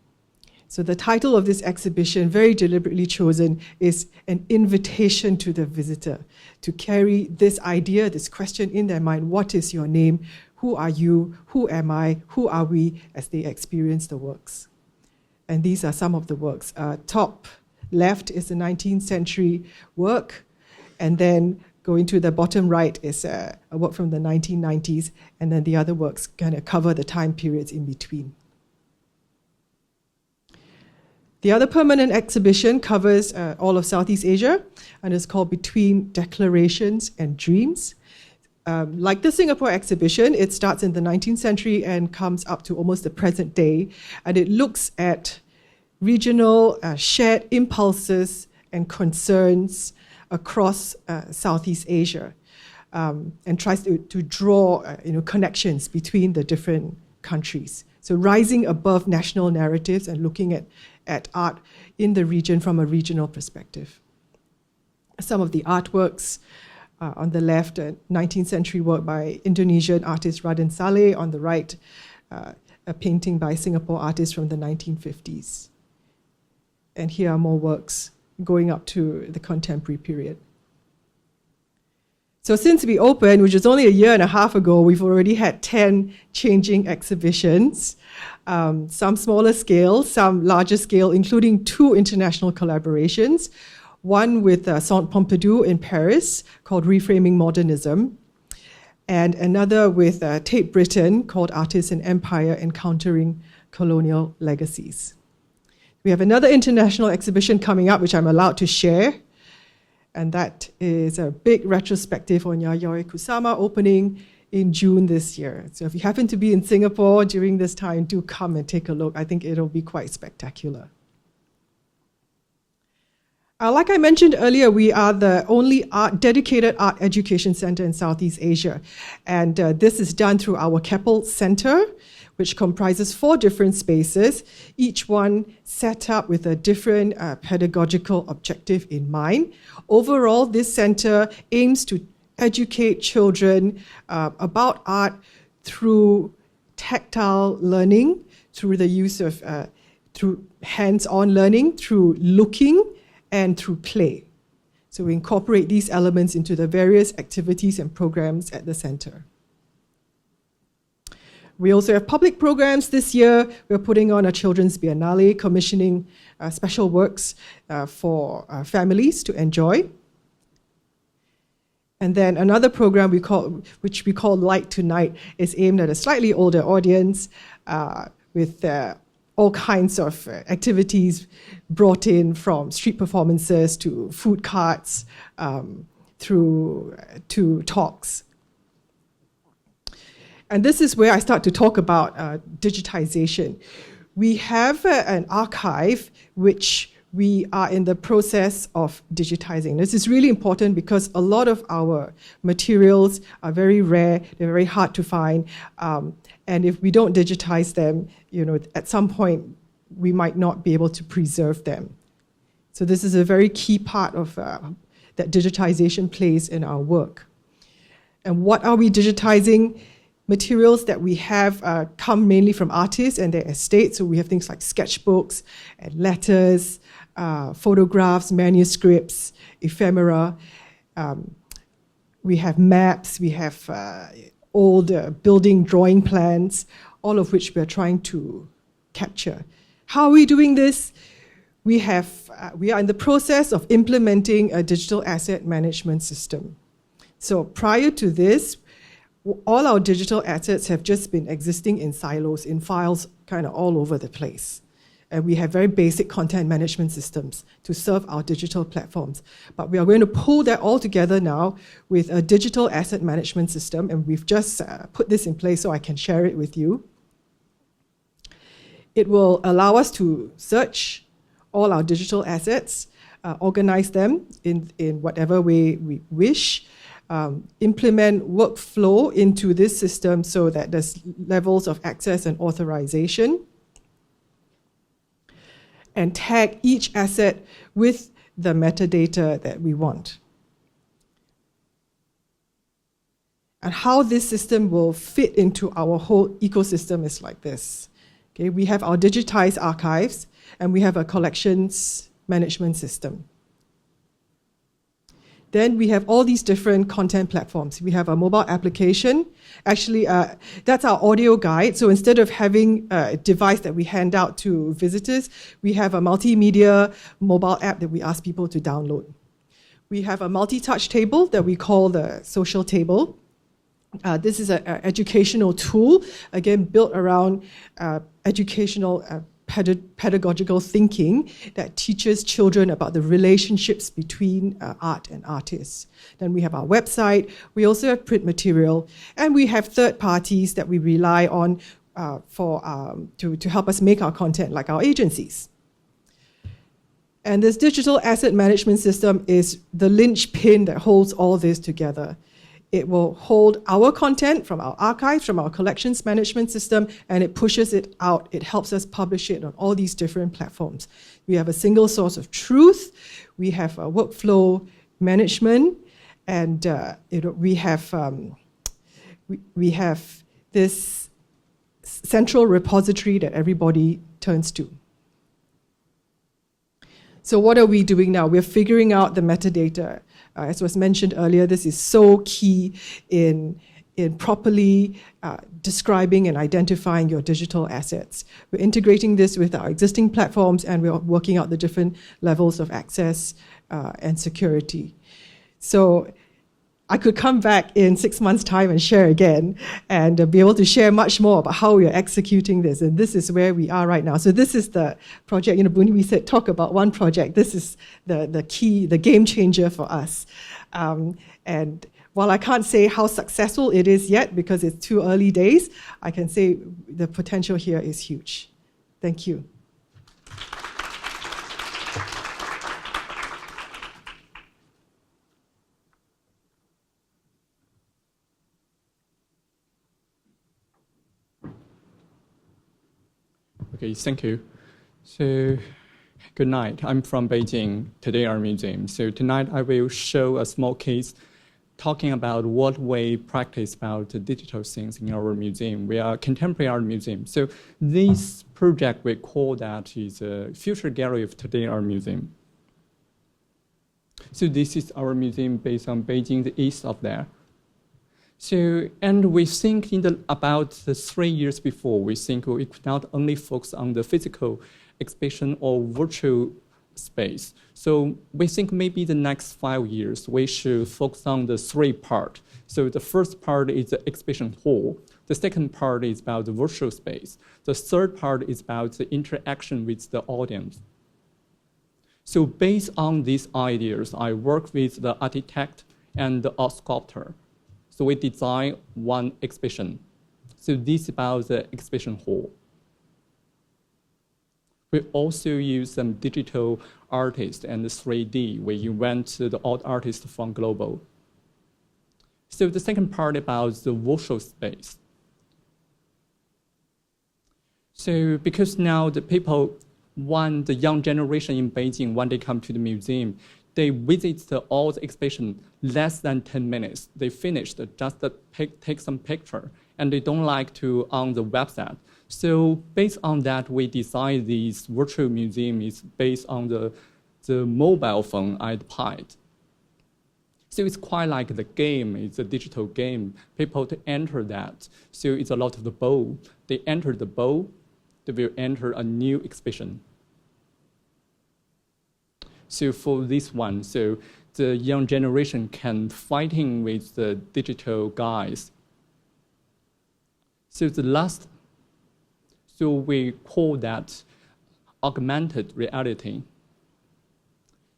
So the title of this exhibition, very deliberately chosen, is an invitation to the visitor to carry this idea, this question in their mind, what is your name? Who are you? Who am I? Who are we? As they experience the works. And these are some of the works. Top left is the 19th century work, and then going to the bottom right is a work from the 1990s, and then the other works kind of cover the time periods in between. The other permanent exhibition covers all of Southeast Asia and is called Between Declarations and Dreams. Like the Singapore exhibition, it starts in the 19th century and comes up to almost the present day, and it looks at regional shared impulses and concerns across Southeast Asia, and tries to draw connections between the different countries. So rising above national narratives and looking at art in the region from a regional perspective. Some of the artworks on the left, a 19th century work by Indonesian artist Raden Saleh. On the right, a painting by Singapore artists from the 1950s. And here are more works going up to the contemporary period. So since we opened, which was only a year and a half ago, we've already had 10 changing exhibitions, some smaller scale, some larger scale, including 2 international collaborations, one with Centre Pompidou in Paris called Reframing Modernism, and another with Tate Britain called Artists and Empire Encountering Colonial Legacies. We have another international exhibition coming up, which I'm allowed to share, and that is a big retrospective on Yayoi Kusama opening in June this year. So if you happen to be in Singapore during this time, do come and take a look. I think it'll be quite spectacular. Like I mentioned earlier, we are the only dedicated art education center in Southeast Asia. And this is done through our Keppel Center, which comprises 4 different spaces, each one set up with a different pedagogical objective in mind. Overall, this center aims to educate children about art through tactile learning, through the use of through hands-on learning, through looking, and through play. So we incorporate these elements into the various activities and programs at the center. We also have public programs this year. We're putting on a children's biennale, commissioning special works for families to enjoy. And then another program which we call Light to Night is aimed at a slightly older audience with all kinds of activities brought in, from street performances to food carts through to talks. And this is where I start to talk about digitization. We have an archive which we are in the process of digitizing. This is really important because a lot of our materials are very rare, they're very hard to find, and if we don't digitize them, at some point we might not be able to preserve them. So this is a very key part of that digitization plays in our work. And what are we digitizing? Materials that we have come mainly from artists and their estates. So we have things like sketchbooks and letters, photographs, manuscripts, ephemera. We have maps, we have old building drawing plans, all of which we're trying to capture. How are we doing this? We are in the process of implementing a digital asset management system. So prior to this, all our digital assets have just been existing in silos, in files kind of all over the place. And we have very basic content management systems to serve our digital platforms. But we are going to pull that all together now with a digital asset management system, and we've just put this in place so I can share it with you. It will allow us to search all our digital assets, organize them in whatever way we wish, implement workflow into this system so that there's levels of access and authorization, and tag each asset with the metadata that we want. And how this system will fit into our whole ecosystem is like this. Okay, we have our digitized archives, and we have a collections management system. Then we have all these different content platforms. We have a mobile application. Actually, that's our audio guide. So instead of having a device that we hand out to visitors, we have a multimedia mobile app that we ask people to download. We have a multi-touch table that we call the social table. This is an educational tool, again, built around educational pedagogical thinking that teaches children about the relationships between art and artists. Then we have our website, we also have print material, and we have third parties that we rely on to help us make our content, like our agencies. And this digital asset management system is the linchpin that holds all this together. It will hold our content from our archives, from our collections management system, and it pushes it out. It helps us publish it on all these different platforms. We have a single source of truth. We have a workflow management, and we have this central repository that everybody turns to. So what are we doing now? We're figuring out the metadata. As was mentioned earlier, this is so key in properly describing and identifying your digital assets. We're integrating this with our existing platforms, and we're working out the different levels of access and security. So I could come back in 6 months' time and share again, and be able to share much more about how we are executing this. And this is where we are right now. So this is the project. Boon Hui said, talk about one project. This is the key, the game changer for us. And while I can't say how successful it is yet because it's too early days, I can say the potential here is huge. Thank you.
Okay, thank you. So, good night. I'm from Beijing, Today Art Museum. So tonight I will show a small case talking about what we practice about the digital things in our museum. We are a contemporary art museum. So this project we call that is a future gallery of Today Art Museum. So this is our museum based on Beijing, the east of there. So, and we think about the 3 years before, we think we could not only focus on the physical exhibition or virtual space. So we think maybe the next 5 years, we should focus on the 3 parts. So the first part is the exhibition hall. The second part is about the virtual space. The third part is about the interaction with the audience. So based on these ideas, I work with the architect and the art sculptor. So we design one exhibition. So this is about the exhibition hall. We also use some digital artists and 3D. We invent the art artists from global. So the second part about the virtual space. So because now the people, the young generation in Beijing, when they come to the museum, they visit all the exhibition less than 10 minutes. They finished, just take some picture, and they don't like to on the website. So based on that, we designed this virtual museum is based on the mobile phone iPad. So it's quite like the game, it's a digital game. People to enter that. So it's a lot of the bowl. They enter the bowl, they will enter a new exhibition. So for this one, so the young generation can fighting with the digital guys. So the last, so we call that augmented reality.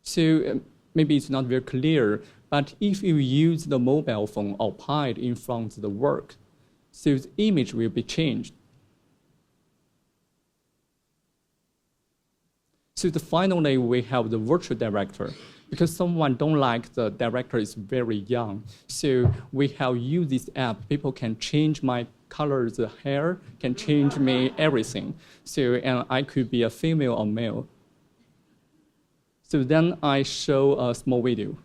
So maybe it's not very clear, but if you use the mobile phone or iPad in front of the work, so the image will be changed. So finally, we have the virtual director. Because someone don't like the director is very young. So we have used this app. People can change my color, the hair, can change me everything. So, and I could be a female or male. So then I show a small video.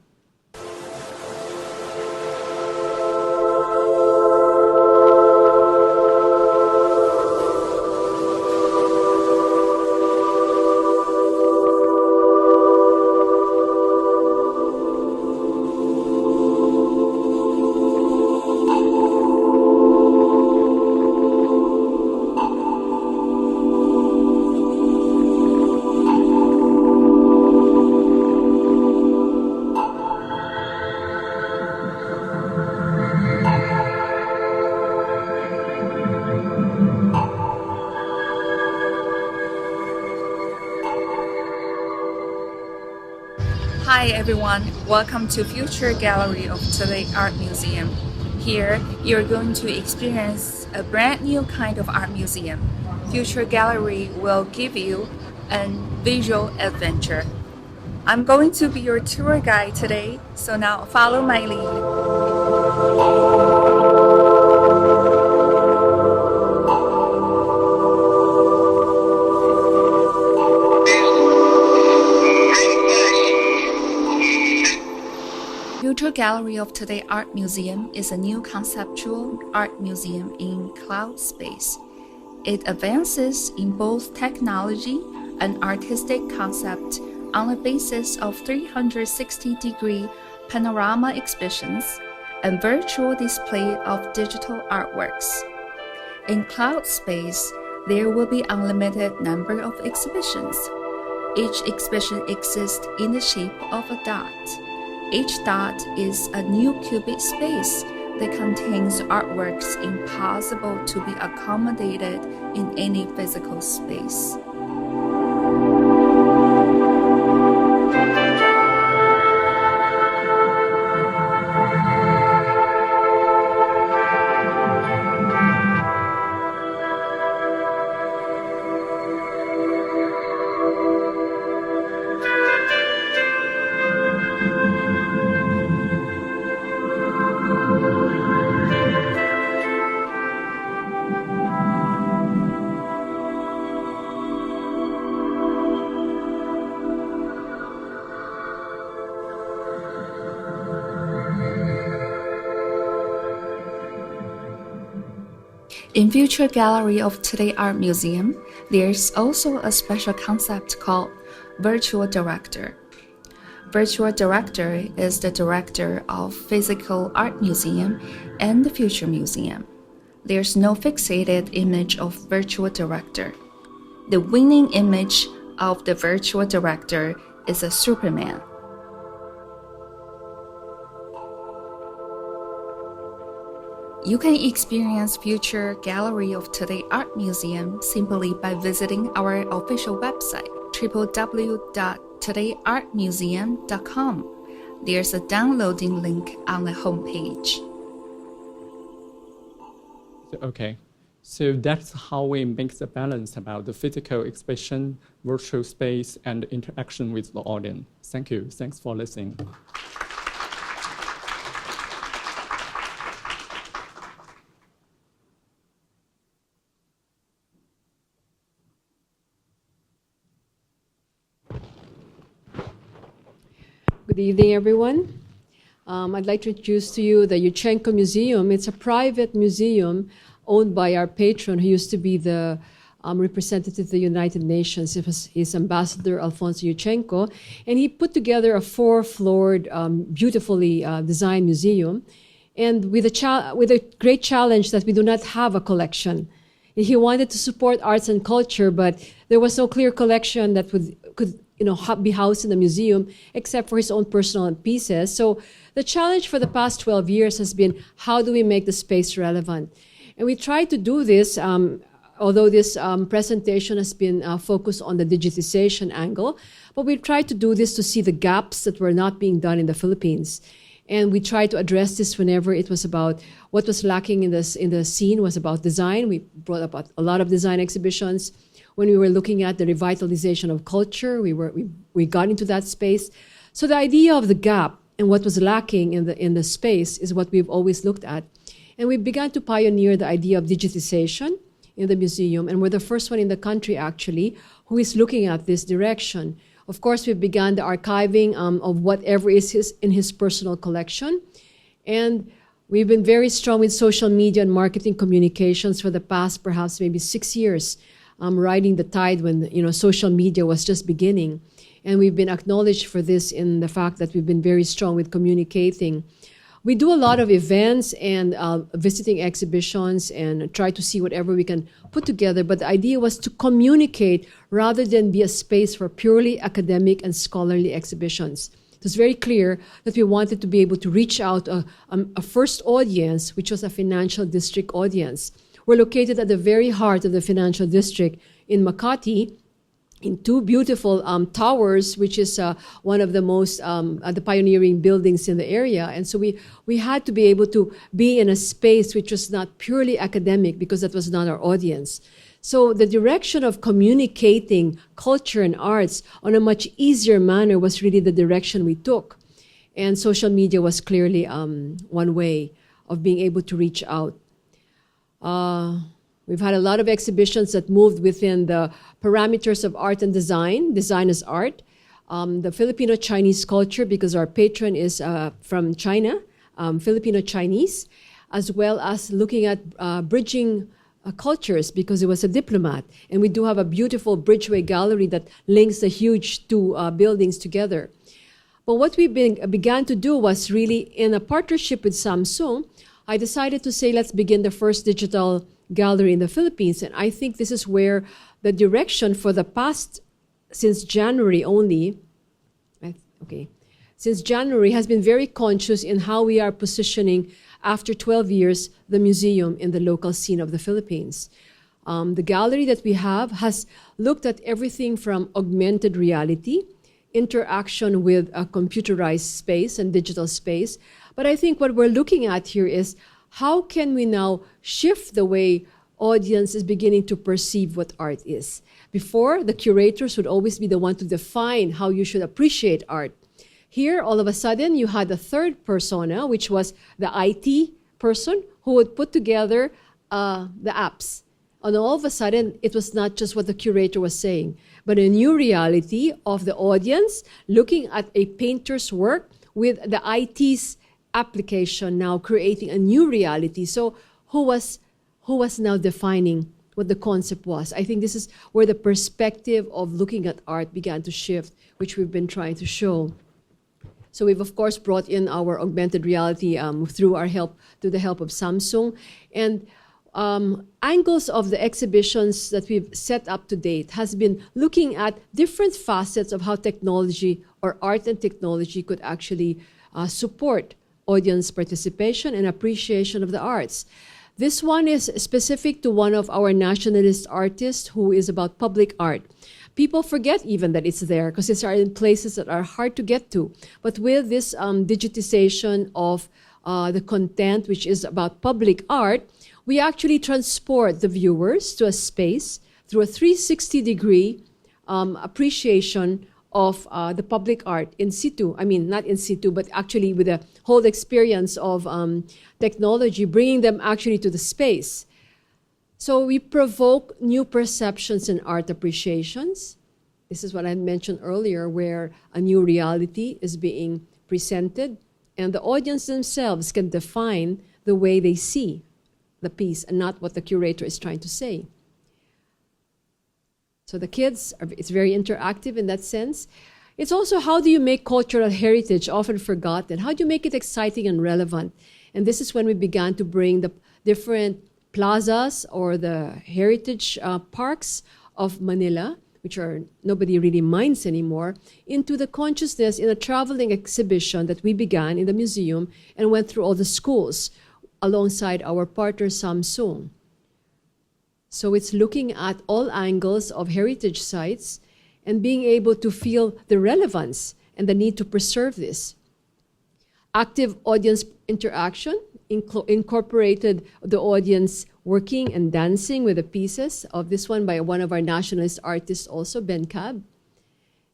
Hi everyone, welcome to Future Gallery of Today Art Museum. Here, you're going to experience a brand new kind of art museum. Future Gallery will give you a visual adventure. I'm going to be your tour guide today, so now follow my lead. Future Gallery of Today Art Museum is a new conceptual art museum in cloud space. It advances in both technology and artistic concept on the basis of 360-degree panorama exhibitions and virtual display of digital artworks. In cloud space, there will be unlimited number of exhibitions. Each exhibition exists in the shape of a dot. Each dot is a new cubic space that contains artworks impossible to be accommodated in any physical space. In Future Gallery of Today Art Museum, there's also a special concept called Virtual Director. Virtual Director is the director of Physical Art Museum and the Future Museum. There's no fixated image of Virtual Director. The winning image of the Virtual Director is a Superman. You can experience Future Gallery of Today Art Museum simply by visiting our official website, www.todayartmuseum.com. There's a downloading link on the homepage.
Okay, so that's how we make the balance about the physical expression, virtual space, and interaction with the audience. Thank you. Thanks for listening.
Good evening, everyone. I'd like to introduce to you the Chenko Museum. It's a private museum owned by our patron, who used to be the representative of the United Nations. He's Ambassador Alfonso Yuchenko, and he put together a 4-floored, beautifully designed museum, and with a great challenge that we do not have a collection. He wanted to support arts and culture, but there was no clear collection that could be housed in the museum, except for his own personal pieces. So the challenge for the past 12 years has been, how do we make the space relevant? And we tried to do this, although this presentation has been focused on the digitization angle, but we tried to do this to see the gaps that were not being done in the Philippines. And we tried to address this whenever it was about what was lacking in the scene was about design. We brought up a lot of design exhibitions. When we were looking at the revitalization of culture, we got into that space. So the idea of the gap and what was lacking in the space is what we've always looked at. And we began to pioneer the idea of digitization in the museum, and we're the first one in the country, actually, who is looking at this direction. Of course, we began the archiving of whatever is in his personal collection. And we've been very strong with social media and marketing communications for the past, perhaps maybe 6 years. Riding the tide when social media was just beginning. And we've been acknowledged for this in the fact that we've been very strong with communicating. We do a lot of events and visiting exhibitions and try to see whatever we can put together, but the idea was to communicate rather than be a space for purely academic and scholarly exhibitions. It was very clear that we wanted to be able to reach out a first audience, which was a financial district audience. We're located at the very heart of the financial district in Makati, in two beautiful towers, which is one of the most the pioneering buildings in the area. And so we had to be able to be in a space which was not purely academic, because that was not our audience. So the direction of communicating culture and arts on a much easier manner was really the direction we took. And social media was clearly one way of being able to reach out. We've had a lot of exhibitions that moved within the parameters of art and design, design as art, the Filipino-Chinese culture, because our patron is from China, Filipino-Chinese, as well as looking at bridging cultures, because he was a diplomat. And we do have a beautiful Bridgeway gallery that links the huge two buildings together. But what we began to do was really, in a partnership with Samsung, I decided to say, let's begin the first digital gallery in the Philippines. And I think this is where the direction for the past, since January only, since January, has been very conscious in how we are positioning, after 12 years, the museum in the local scene of the Philippines. The gallery that we have has looked at everything from augmented reality, interaction with a computerized space and digital space. But I think what we're looking at here is, how can we now shift the way audience is beginning to perceive what art is? Before, the curators would always be the one to define how you should appreciate art. Here, all of a sudden, you had a third persona, which was the IT person, who would put together the apps. And all of a sudden, it was not just what the curator was saying, but a new reality of the audience looking at a painter's work with the IT's application now creating a new reality. So who was now defining what the concept was? I think this is where the perspective of looking at art began to shift, which we've been trying to show. So we've, of course, brought in our augmented reality through the help of Samsung. And angles of the exhibitions that we've set up to date has been looking at different facets of how technology, or art and technology, could actually support audience participation and appreciation of the arts. This one is specific to one of our nationalist artists, who is about public art. People forget even that it's there, because it's in places that are hard to get to. But with this digitization of the content, which is about public art, we actually transport the viewers to a space through a 360-degree appreciation of the public art in situ. I mean, not in situ, but actually with the whole experience of technology, bringing them actually to the space. So we provoke new perceptions in art appreciations. This is what I mentioned earlier, where a new reality is being presented, and the audience themselves can define the way they see the piece and not what the curator is trying to say. So the kids, it's very interactive in that sense. It's also, how do you make cultural heritage often forgotten? How do you make it exciting and relevant? And this is when we began to bring the different plazas or the heritage parks of Manila, which are nobody really minds anymore, into the consciousness in a traveling exhibition that we began in the museum and went through all the schools alongside our partner Samsung. So it's looking at all angles of heritage sites and being able to feel the relevance and the need to preserve this. Active audience interaction incorporated the audience working and dancing with the pieces of this one by one of our nationalist artists also, Ben Cab,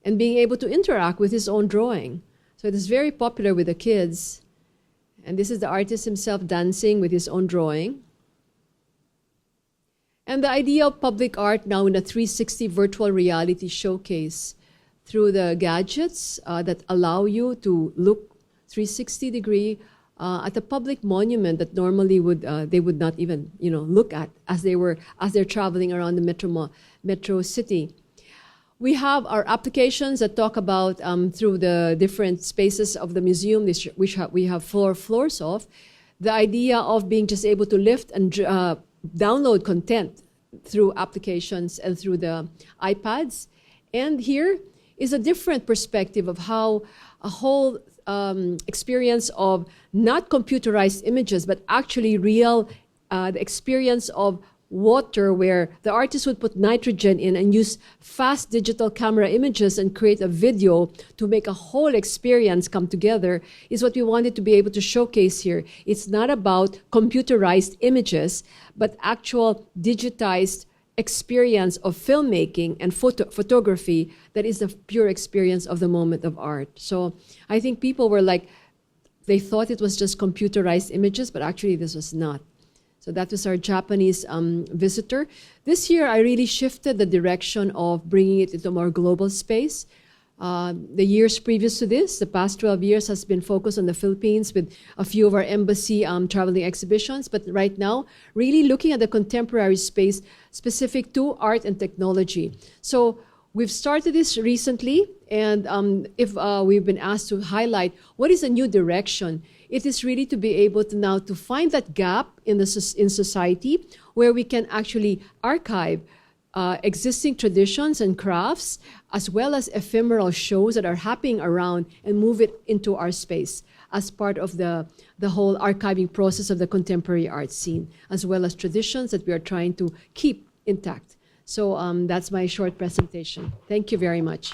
and being able to interact with his own drawing. So it is very popular with the kids. And this is the artist himself dancing with his own drawing. And the idea of public art now in a 360 virtual reality showcase through the gadgets that allow you to look 360 degree at a public monument that normally they would not even look at as they're traveling around the metro city. We have our applications that talk about through the different spaces of the museum, which we have 4 floors of, the idea of being just able to lift and download content through applications and through the iPads. And here is a different perspective of how a whole experience of not computerized images, but actually real, the experience of water where the artist would put nitrogen in and use fast digital camera images and create a video to make a whole experience come together is what we wanted to be able to showcase here. It's not about computerized images, but actual digitized experience of filmmaking and photography that is the pure experience of the moment of art. So I think people were like, they thought it was just computerized images, but actually this was not. So that was our Japanese visitor. This year, I really shifted the direction of bringing it into a more global space. The years previous to this, the past 12 years, has been focused on the Philippines with a few of our embassy traveling exhibitions. But right now, really looking at the contemporary space specific to art and technology. So we've started this recently, and if we've been asked to highlight what is a new direction, it is really to be able to now to find that gap in society where we can actually archive existing traditions and crafts, as well as ephemeral shows that are happening around, and move it into our space as part of the whole archiving process of the contemporary art scene, as well as traditions that we are trying to keep intact. So that's my short presentation. Thank you very much.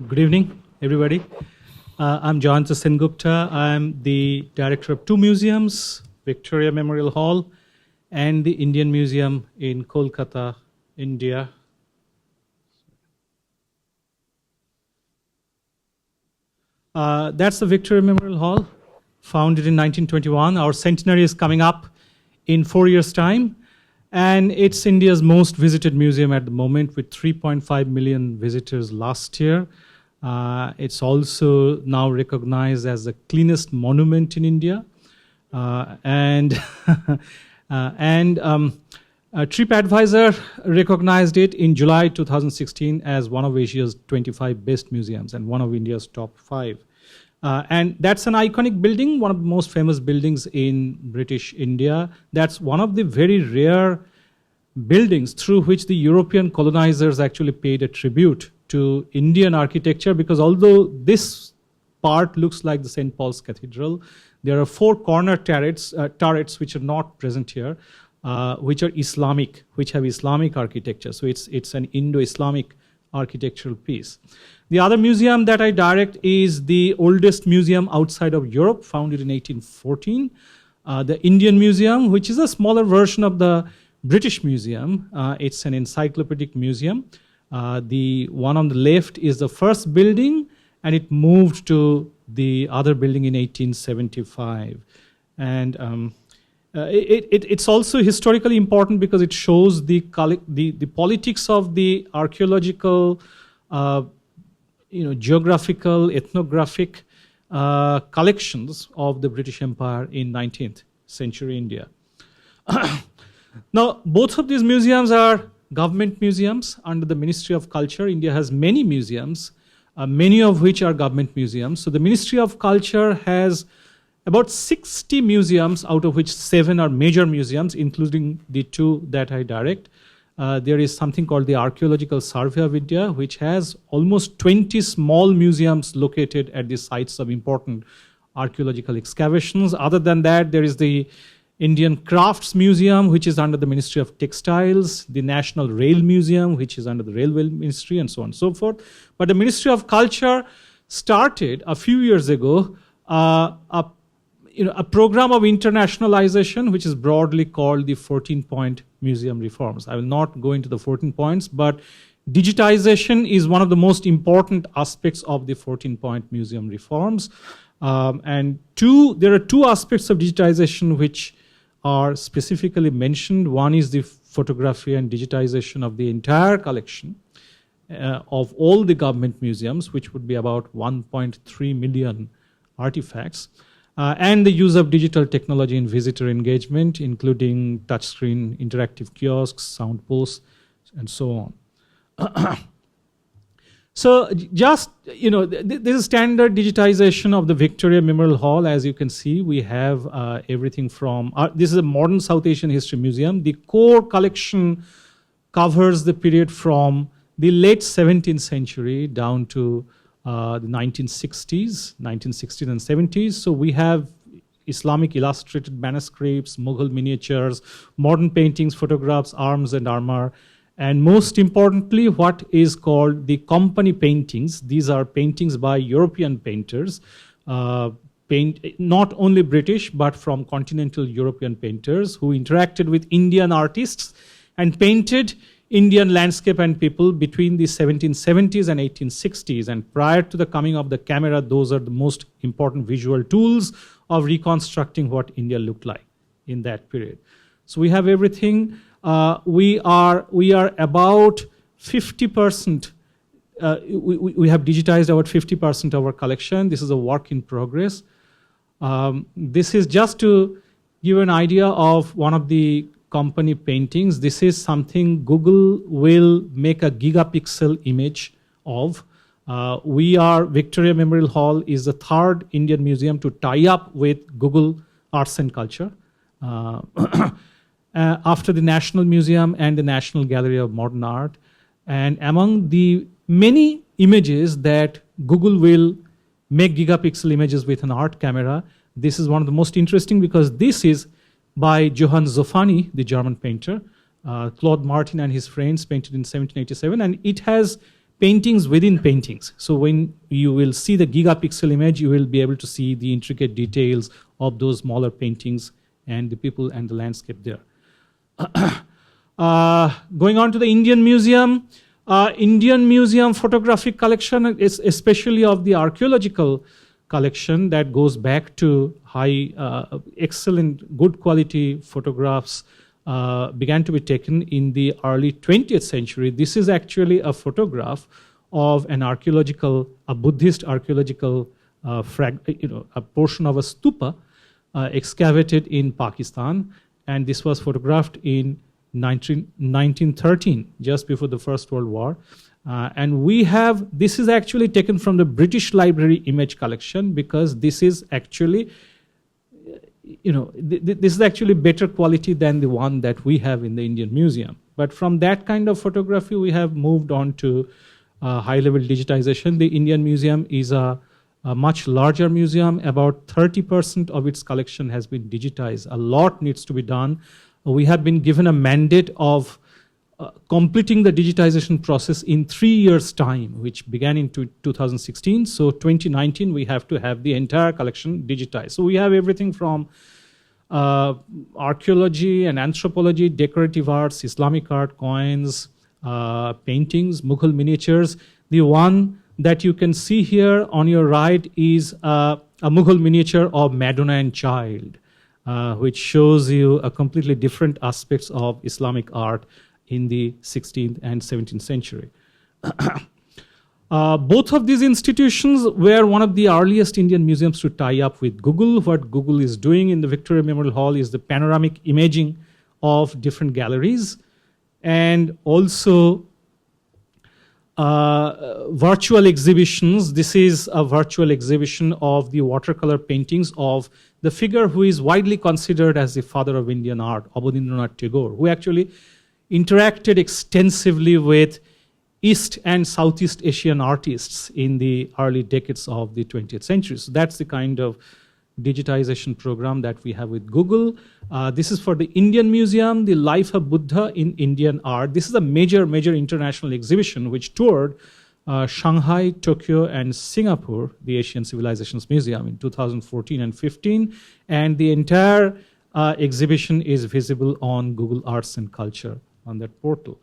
Good evening, everybody. I'm Hsu Sengupta. I'm the director of two museums, Victoria Memorial Hall and the Indian Museum in Kolkata, India. That's the Victoria Memorial Hall, founded in 1921. Our centenary is coming up in 4 years' time. And it's India's most visited museum at the moment, with 3.5 million visitors last year. It's also now recognized as the cleanest monument in India. TripAdvisor recognized it in July 2016 as one of Asia's 25 best museums and one of India's top 5. And that's an iconic building, one of the most famous buildings in British India. That's one of the very rare buildings through which the European colonizers actually paid a tribute to Indian architecture, because although this part looks like the St. Paul's Cathedral, there are 4 corner turrets which are not present here, which are Islamic, which have Islamic architecture. So it's an Indo-Islamic architectural piece. The other museum that I direct is the oldest museum outside of Europe, founded in 1814, the Indian Museum, which is a smaller version of the British Museum. It's an encyclopedic museum. The one on the left is the first building, and it moved to the other building in 1875. And it's also historically important because it shows the politics of the archaeological, geographical, ethnographic collections of the British Empire in 19th century India. Now, both of these museums are government museums under the Ministry of Culture. India has many museums, many of which are government museums. So the Ministry of Culture has about 60 museums, out of which 7 are major museums, including the 2 that I direct. There is something called the Archaeological Survey of India, which has almost 20 small museums located at the sites of important archaeological excavations. Other than that, there is the Indian Crafts Museum, which is under the Ministry of Textiles, the National Rail Museum, which is under the Railway Ministry, and so on and so forth. But the Ministry of Culture started a few years ago a program of internationalization, which is broadly called the 14-point museum reforms. I will not go into the 14 points, but digitization is one of the most important aspects of the 14-point museum reforms. And there are 2 aspects of digitization which are specifically mentioned. One is the photography and digitization of the entire collection of all the government museums, which would be about 1.3 million artifacts. And the use of digital technology in visitor engagement, including touchscreen, interactive kiosks, sound posts, and so on. So just, this is standard digitization of the Victoria Memorial Hall. As you can see, we have everything from, this is a modern South Asian history museum. The core collection covers the period from the late 17th century down to the 1960s and 70s. So we have Islamic illustrated manuscripts, Mughal miniatures, modern paintings, photographs, arms and armor, and most importantly, what is called the company paintings. These are paintings by European painters, not only British, but from continental European painters who interacted with Indian artists and painted Indian landscape and people between the 1770s and 1860s. And prior to the coming of the camera, those are the most important visual tools of reconstructing what India looked like in that period. So we have everything. We are about 50%. We have digitized about 50% of our collection. This is a work in progress. This is just to give an idea of one of the company paintings. This is something Google will make a gigapixel image of. Victoria Memorial Hall is the third Indian museum to tie up with Google Arts and Culture. After the National Museum and the National Gallery of Modern Art. And among the many images that Google will make gigapixel images with an art camera, this is one of the most interesting because this is by Johann Zoffany, the German painter. Claude Martin and his friends painted in 1787, and it has paintings within paintings. So when you will see the gigapixel image, you will be able to see the intricate details of those smaller paintings and the people and the landscape there. Going on to the Indian Museum. Indian Museum photographic collection, especially of the archaeological collection that goes back to excellent, good quality photographs began to be taken in the early 20th century. This is actually a photograph of a Buddhist archaeological a portion of a stupa excavated in Pakistan. And this was photographed in 1913, just before the First World War. And this is actually taken from the British Library image collection because this is actually, this is actually better quality than the one that we have in the Indian Museum. But from that kind of photography, we have moved on to high-level digitization. The Indian Museum is a much larger museum. About 30% of its collection has been digitized. A lot needs to be done. We have been given a mandate of completing the digitization process in 3 years' time, which began in 2016. So 2019, we have to have the entire collection digitized. So we have everything from archaeology and anthropology, decorative arts, Islamic art, coins, paintings, Mughal miniatures. The one that you can see here on your right is a Mughal miniature of Madonna and Child, which shows you a completely different aspects of Islamic art in the 16th and 17th century. Both of these institutions were one of the earliest Indian museums to tie up with Google. What Google is doing in the Victoria Memorial Hall is the panoramic imaging of different galleries and also virtual exhibitions. This is a virtual exhibition of the watercolor paintings of the figure who is widely considered as the father of Indian art, Abhinandanathan Tagore, who actually interacted extensively with East and Southeast Asian artists in the early decades of the 20th century. So that's the kind of digitization program that we have with Google. This is for the Indian Museum, the Life of Buddha in Indian Art. This is a major international exhibition which toured Shanghai, Tokyo, and Singapore, the Asian Civilizations Museum in 2014 and 15. And the entire exhibition is visible on Google Arts and Culture on that portal.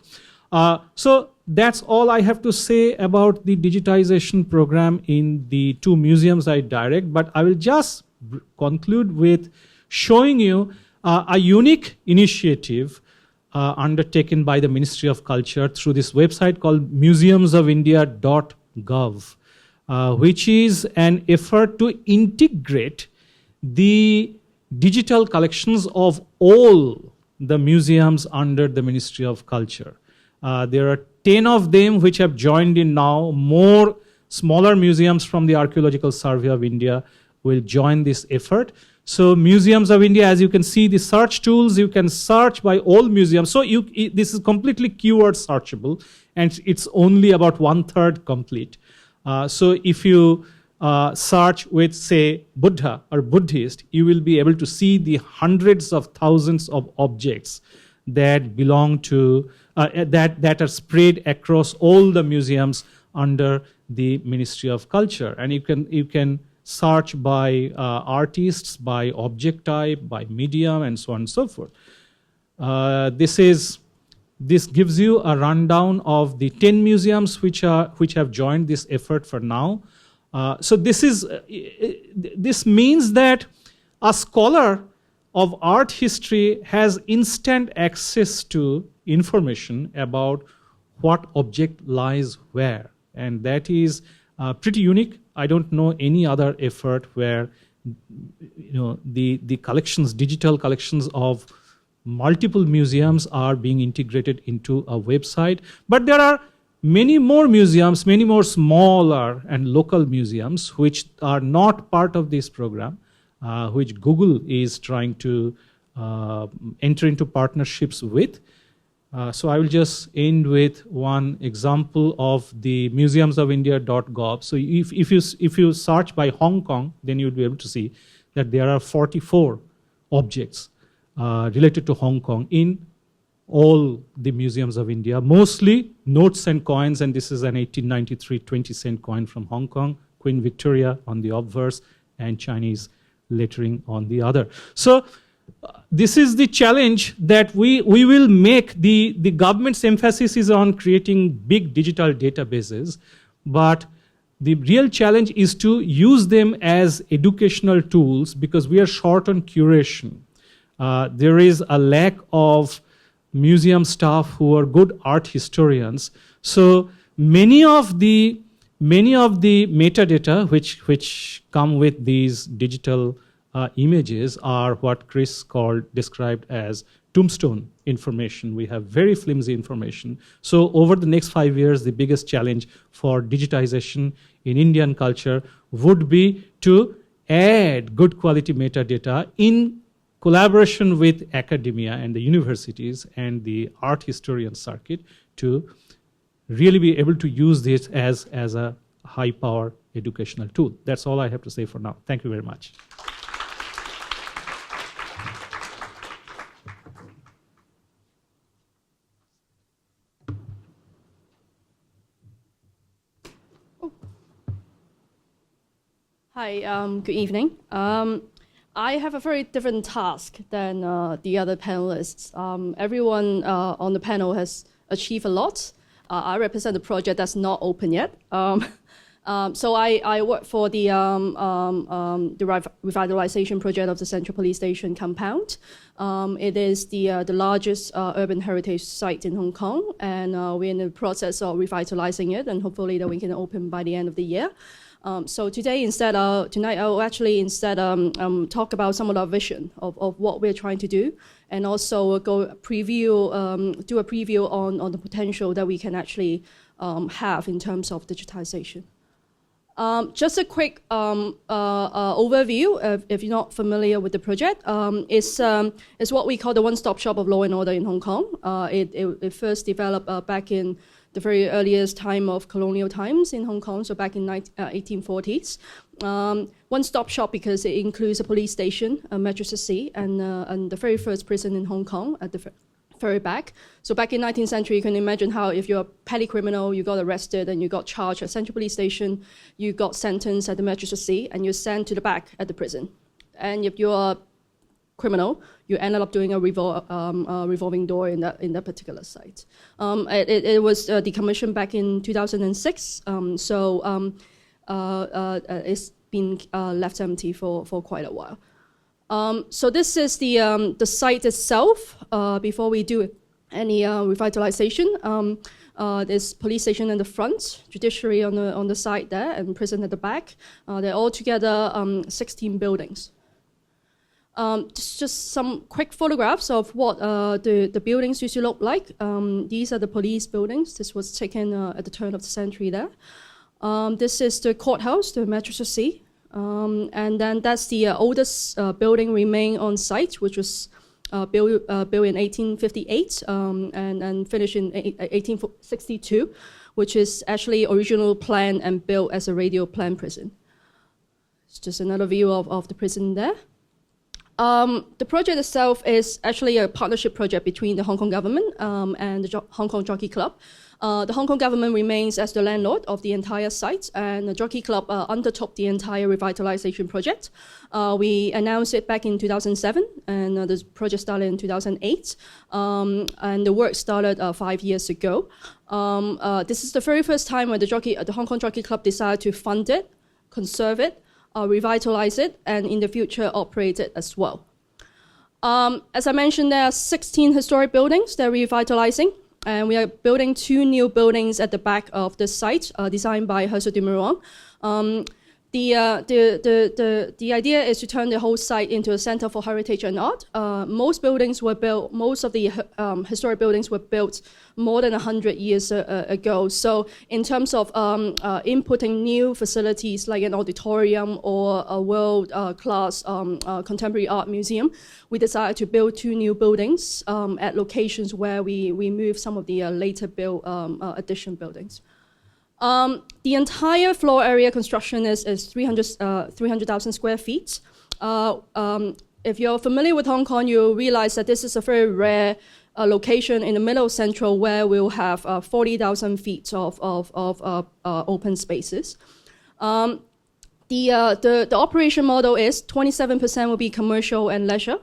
So that's all I have to say about the digitization program in the two museums I direct, but I will just conclude with showing you a unique initiative undertaken by the Ministry of Culture through this website called museumsofindia.gov, which is an effort to integrate the digital collections of all the museums under the Ministry of Culture. There are 10 of them which have joined in now. More smaller museums from the Archaeological Survey of India will join this effort. So Museums of India, as you can see, the search tools, you can search by all museums. So this is completely keyword searchable. and it's only about 1/3 complete. So if you search with, say, Buddha or Buddhist, you will be able to see the hundreds of thousands of objects that belong to, that are spread across all the museums under the Ministry of Culture. And you can search by artists, by object type, by medium, and so on and so forth. This gives you a rundown of the 10 museums which have joined this effort for now. So this means that a scholar of art history has instant access to information about what object lies where, and that is pretty unique. I don't know any other effort where the collections, digital collections of multiple museums are being integrated into a website. But there are many more museums, many more smaller and local museums which are not part of this program, which Google is trying to enter into partnerships with. So I will just end with one example of the museumsofindia.gov. So if you search by Hong Kong, then you'll be able to see that there are 44 objects related to Hong Kong in all the museums of India, mostly notes and coins, and this is an 1893 20-cent coin from Hong Kong, Queen Victoria on the obverse, and Chinese lettering on the other. So this is the challenge that we will make. The government's emphasis is on creating big digital databases, but the real challenge is to use them as educational tools, because we are short on curation. There is a lack of museum staff who are good art historians. So many of the metadata which come with these digital images are what Chris described as tombstone information. We have very flimsy information. So over the next 5 years, the biggest challenge for digitization in Indian culture would be to add good quality metadata in collaboration with academia and the universities and the art historian circuit to really be able to use this as a high power educational tool. That's all I have to say for now. Thank you very much.
Hi, good evening. I have a very different task than the other panelists. Everyone on the panel has achieved a lot. I represent a project that's not open yet. So I work for the revitalization project of the Central Police Station compound. It is the largest urban heritage site in Hong Kong, and we're in the process of revitalizing it, and hopefully that we can open by the end of the year. So tonight I will actually talk about some of our vision of what we're trying to do, and also do a preview on the potential that we can actually have in terms of digitization. Just a quick overview, if you're not familiar with the project, is what we call the one-stop shop of law and order in Hong Kong. It first developed back in the very earliest time of colonial times in Hong Kong, so back in 1840s. One-stop shop because it includes a police station, a magistracy, and the very first prison in Hong Kong at the very back. So back in 19th century, you can imagine how if you're a petty criminal, you got arrested and you got charged at Central Police Station, you got sentenced at the magistracy, and you're sent to the back at the prison. And if you're a criminal, you ended up doing a revolving door in that particular site. It was decommissioned back in 2006, so it's been left empty for quite a while. So this is the site itself. Before we do any revitalization, there's police station in the front, judiciary on the side there, and prison at the back. They're all together 16 buildings. Just some quick photographs of what the buildings used to look like. These are the police buildings. This was taken at the turn of the century there. This is the courthouse, the magistracy. And then that's the oldest building remain on site, which was built in 1858 and finished in 1862, which is actually original plan and built as a radio plan prison. It's just another view of the prison there. The project itself is actually a partnership project between the Hong Kong government and the Hong Kong Jockey Club. The Hong Kong government remains as the landlord of the entire site, and the Jockey Club undertook the entire revitalization project. We announced it back in 2007, and the project started in 2008, and the work started 5 years ago. This is the very first time when the Hong Kong Jockey Club decided to fund it, conserve it, revitalize it, and in the future operate it as well. As I mentioned, there are 16 historic buildings they're revitalizing, and we are building 2 new buildings at the back of the site, designed by Hsu Sengupta. The idea is to turn the whole site into a center for heritage and art. Most of the historic buildings were built more than 100 years ago. So in terms of inputting new facilities like an auditorium or a world-class contemporary art museum, we decided to build 2 new buildings at locations where we moved some of the later built addition buildings. The entire floor area construction is 300,000 square feet. If you're familiar with Hong Kong, you'll realize that this is a very rare location in the middle of Central where we'll have 40,000 feet of open spaces. The operation model is 27% will be commercial and leisure,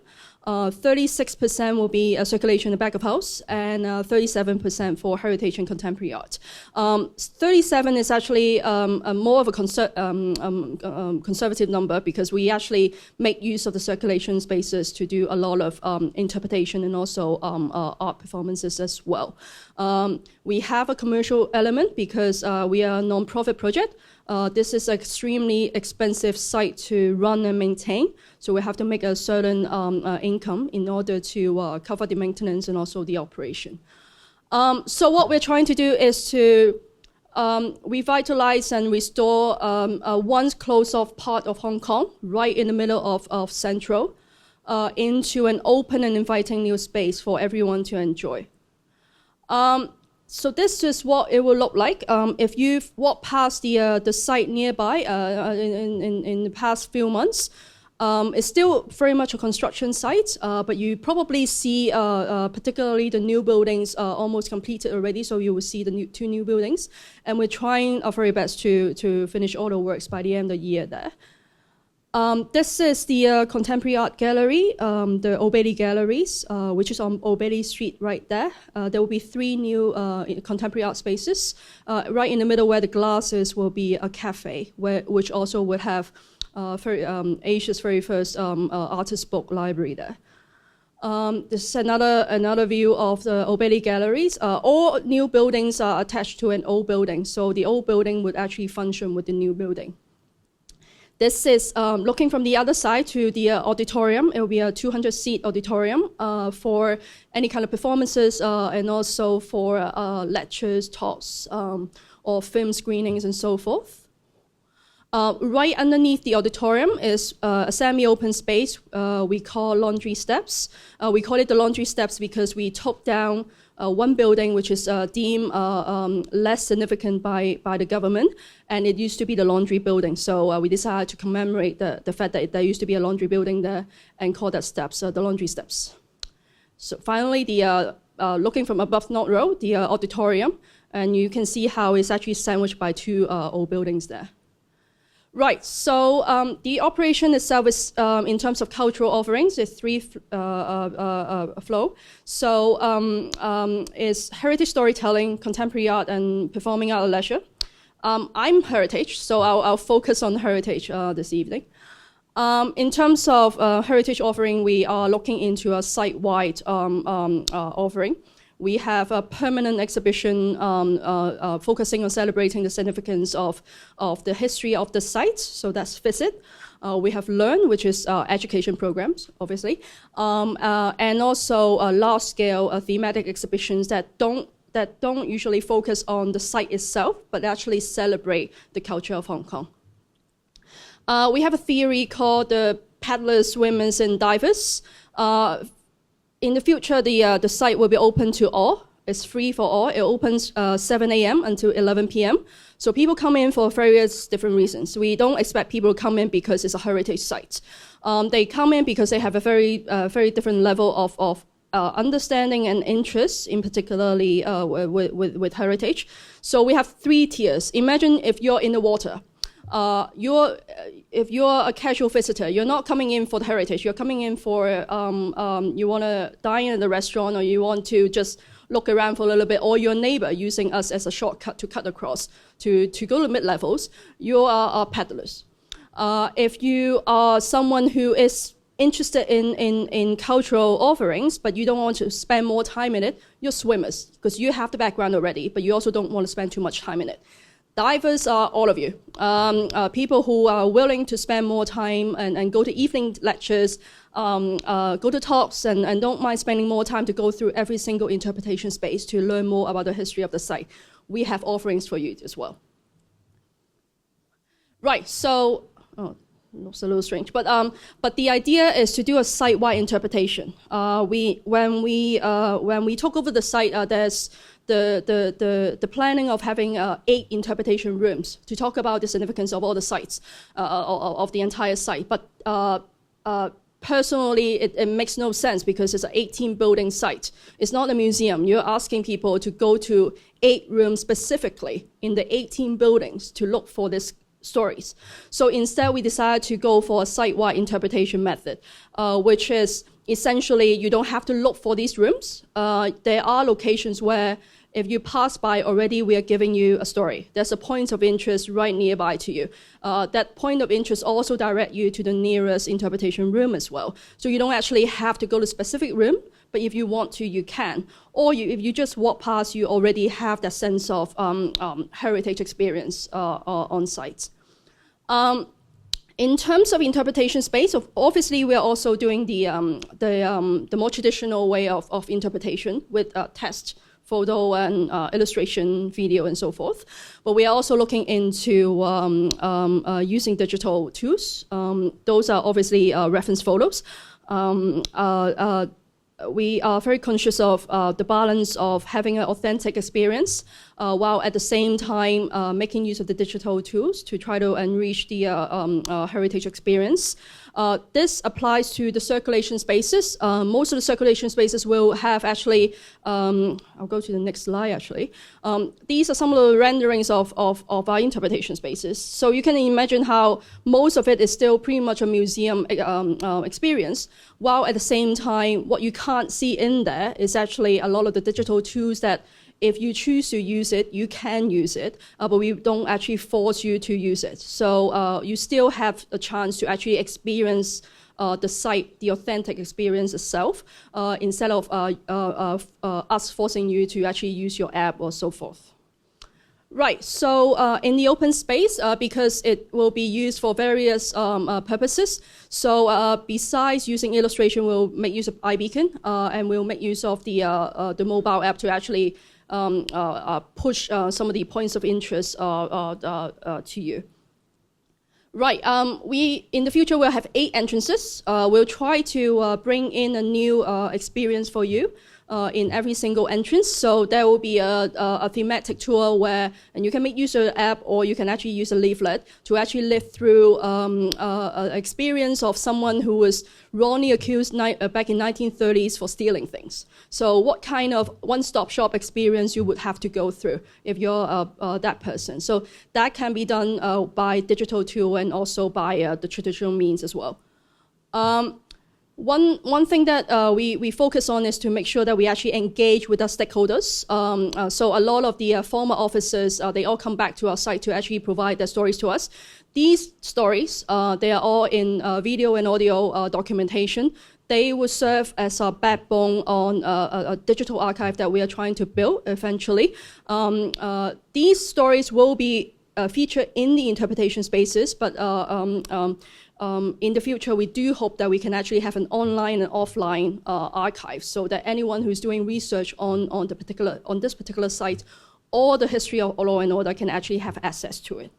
36% will be circulation in the back of house, and 37% for heritage and contemporary art. 37 is actually more of a conservative number because we actually make use of the circulation spaces to do a lot of interpretation and also art performances as well. We have a commercial element because we are a non-profit project. This is an extremely expensive site to run and maintain, so we have to make a certain income in order to cover the maintenance and also the operation. So what we're trying to do is to revitalize and restore a once closed-off part of Hong Kong, right in the middle of Central, into an open and inviting new space for everyone to enjoy. So this is what it will look like. If you've walked past the site nearby in the past few months, it's still very much a construction site, but you probably see particularly the new buildings almost completed already, so you will see the 2 new buildings. And we're trying our very best to finish all the works by the end of the year there. This is the Contemporary Art Gallery, the Old Bailey Galleries, which is on Old Bailey Street right there. There will be 3 new contemporary art spaces. Right in the middle where the glass is will be a cafe, which also would have Asia's very first artist book library there. This is another view of the Old Bailey Galleries. All new buildings are attached to an old building, so the old building would actually function with the new building. This is looking from the other side to the auditorium. It will be a 200-seat auditorium for any kind of performances and also for lectures, talks, or film screenings and so forth. Right underneath the auditorium is a semi-open space we call laundry steps. We call it the laundry steps because we took down one building which is deemed less significant by the government, and it used to be the laundry building. So we decided to commemorate the fact that there used to be a laundry building there and call that steps, the laundry steps. So finally, looking from above North Road, the auditorium, and you can see how it's actually sandwiched by 2 old buildings there. Right, so the operation itself is, in terms of cultural offerings, is 3 flow. So it's heritage storytelling, contemporary art, and performing art at leisure. I'm heritage, so I'll focus on heritage this evening. In terms of heritage offering, we are looking into a site-wide offering. We have a permanent exhibition focusing on celebrating the significance of the history of the site, so that's Visit. We have Learn, which is education programs, obviously, and also large-scale thematic exhibitions that don't usually focus on the site itself, but actually celebrate the culture of Hong Kong. We have a theory called the Paddlers, Swimmers, and Divers. in the future, the site will be open to all. It's free for all. It opens 7 a.m. until 11 p.m. So people come in for various different reasons. We don't expect people to come in because it's a heritage site. They come in because they have a very different level of understanding and interest, in particularly with heritage. So we have 3 tiers. Imagine if you're in the water. If you're a casual visitor, you're not coming in for the heritage. You're coming in for you want to dine at the restaurant, or you want to just look around for a little bit, or your neighbor using us as a shortcut to cut across to go to mid-levels. You are paddlers. If you are someone who is interested in cultural offerings, but you don't want to spend more time in it, you're swimmers, because you have the background already, but you also don't want to spend too much time in it. Divers are all of you. People who are willing to spend more time and go to evening lectures, go to talks, and don't mind spending more time to go through every single interpretation space to learn more about the history of the site. We have offerings for you as well. Right, so, looks a little strange, but the idea is to do a site-wide interpretation. When we took over the site, there's the planning of having 8 interpretation rooms to talk about the significance of all the sites, of the entire site. But personally, it makes no sense because it's an 18-building site. It's not a museum. You're asking people to go to 8 rooms specifically in the 18 buildings to look for these stories. So instead, we decided to go for a site-wide interpretation method, which is essentially you don't have to look for these rooms. There are locations where if you pass by already, we are giving you a story. There's a point of interest right nearby to you. That point of interest also direct you to the nearest interpretation room as well. So you don't actually have to go to a specific room, but if you want to, you can. Or if you just walk past, you already have that sense of heritage experience on site. In terms of interpretation space, obviously we are also doing the more traditional way of interpretation with text, photo and illustration, video, and so forth. But we are also looking into using digital tools. Those are obviously reference photos. We are very conscious of the balance of having an authentic experience while at the same time making use of the digital tools to try to enrich the heritage experience. This applies to the circulation spaces. Most of the circulation spaces will have actually, I'll go to the next slide actually. These are some of the renderings of our interpretation spaces. So you can imagine how most of it is still pretty much a museum experience, while at the same time, what you can't see in there is actually a lot of the digital tools that if you choose to use it, you can use it, but we don't actually force you to use it. So you still have a chance to actually experience the site, the authentic experience itself, instead of us forcing you to actually use your app or so forth. Right, so in the open space, because it will be used for various purposes, so besides using illustration, we'll make use of iBeacon, and we'll make use of the mobile app to actually push some of the points of interest to you. Right, in the future we'll have 8 entrances. We'll try to bring in a new experience for you in every single entrance. So there will be a thematic tour where, and you can make use of the app, or you can actually use a leaflet to actually live through an experience of someone who was wrongly accused back in 1930s for stealing things. So what kind of one-stop shop experience you would have to go through if you're that person. So that can be done by digital tool and also by the traditional means as well. One thing that we focus on is to make sure that we actually engage with our stakeholders. So a lot of the former officers, they all come back to our site to actually provide their stories to us. These stories, they are all in video and audio documentation. They will serve as a backbone on a digital archive that we are trying to build eventually. These stories will be featured in the interpretation spaces, but in the future, we do hope that we can actually have an online and offline archive, so that anyone who's doing research on this particular site or the history of law and order can actually have access to it.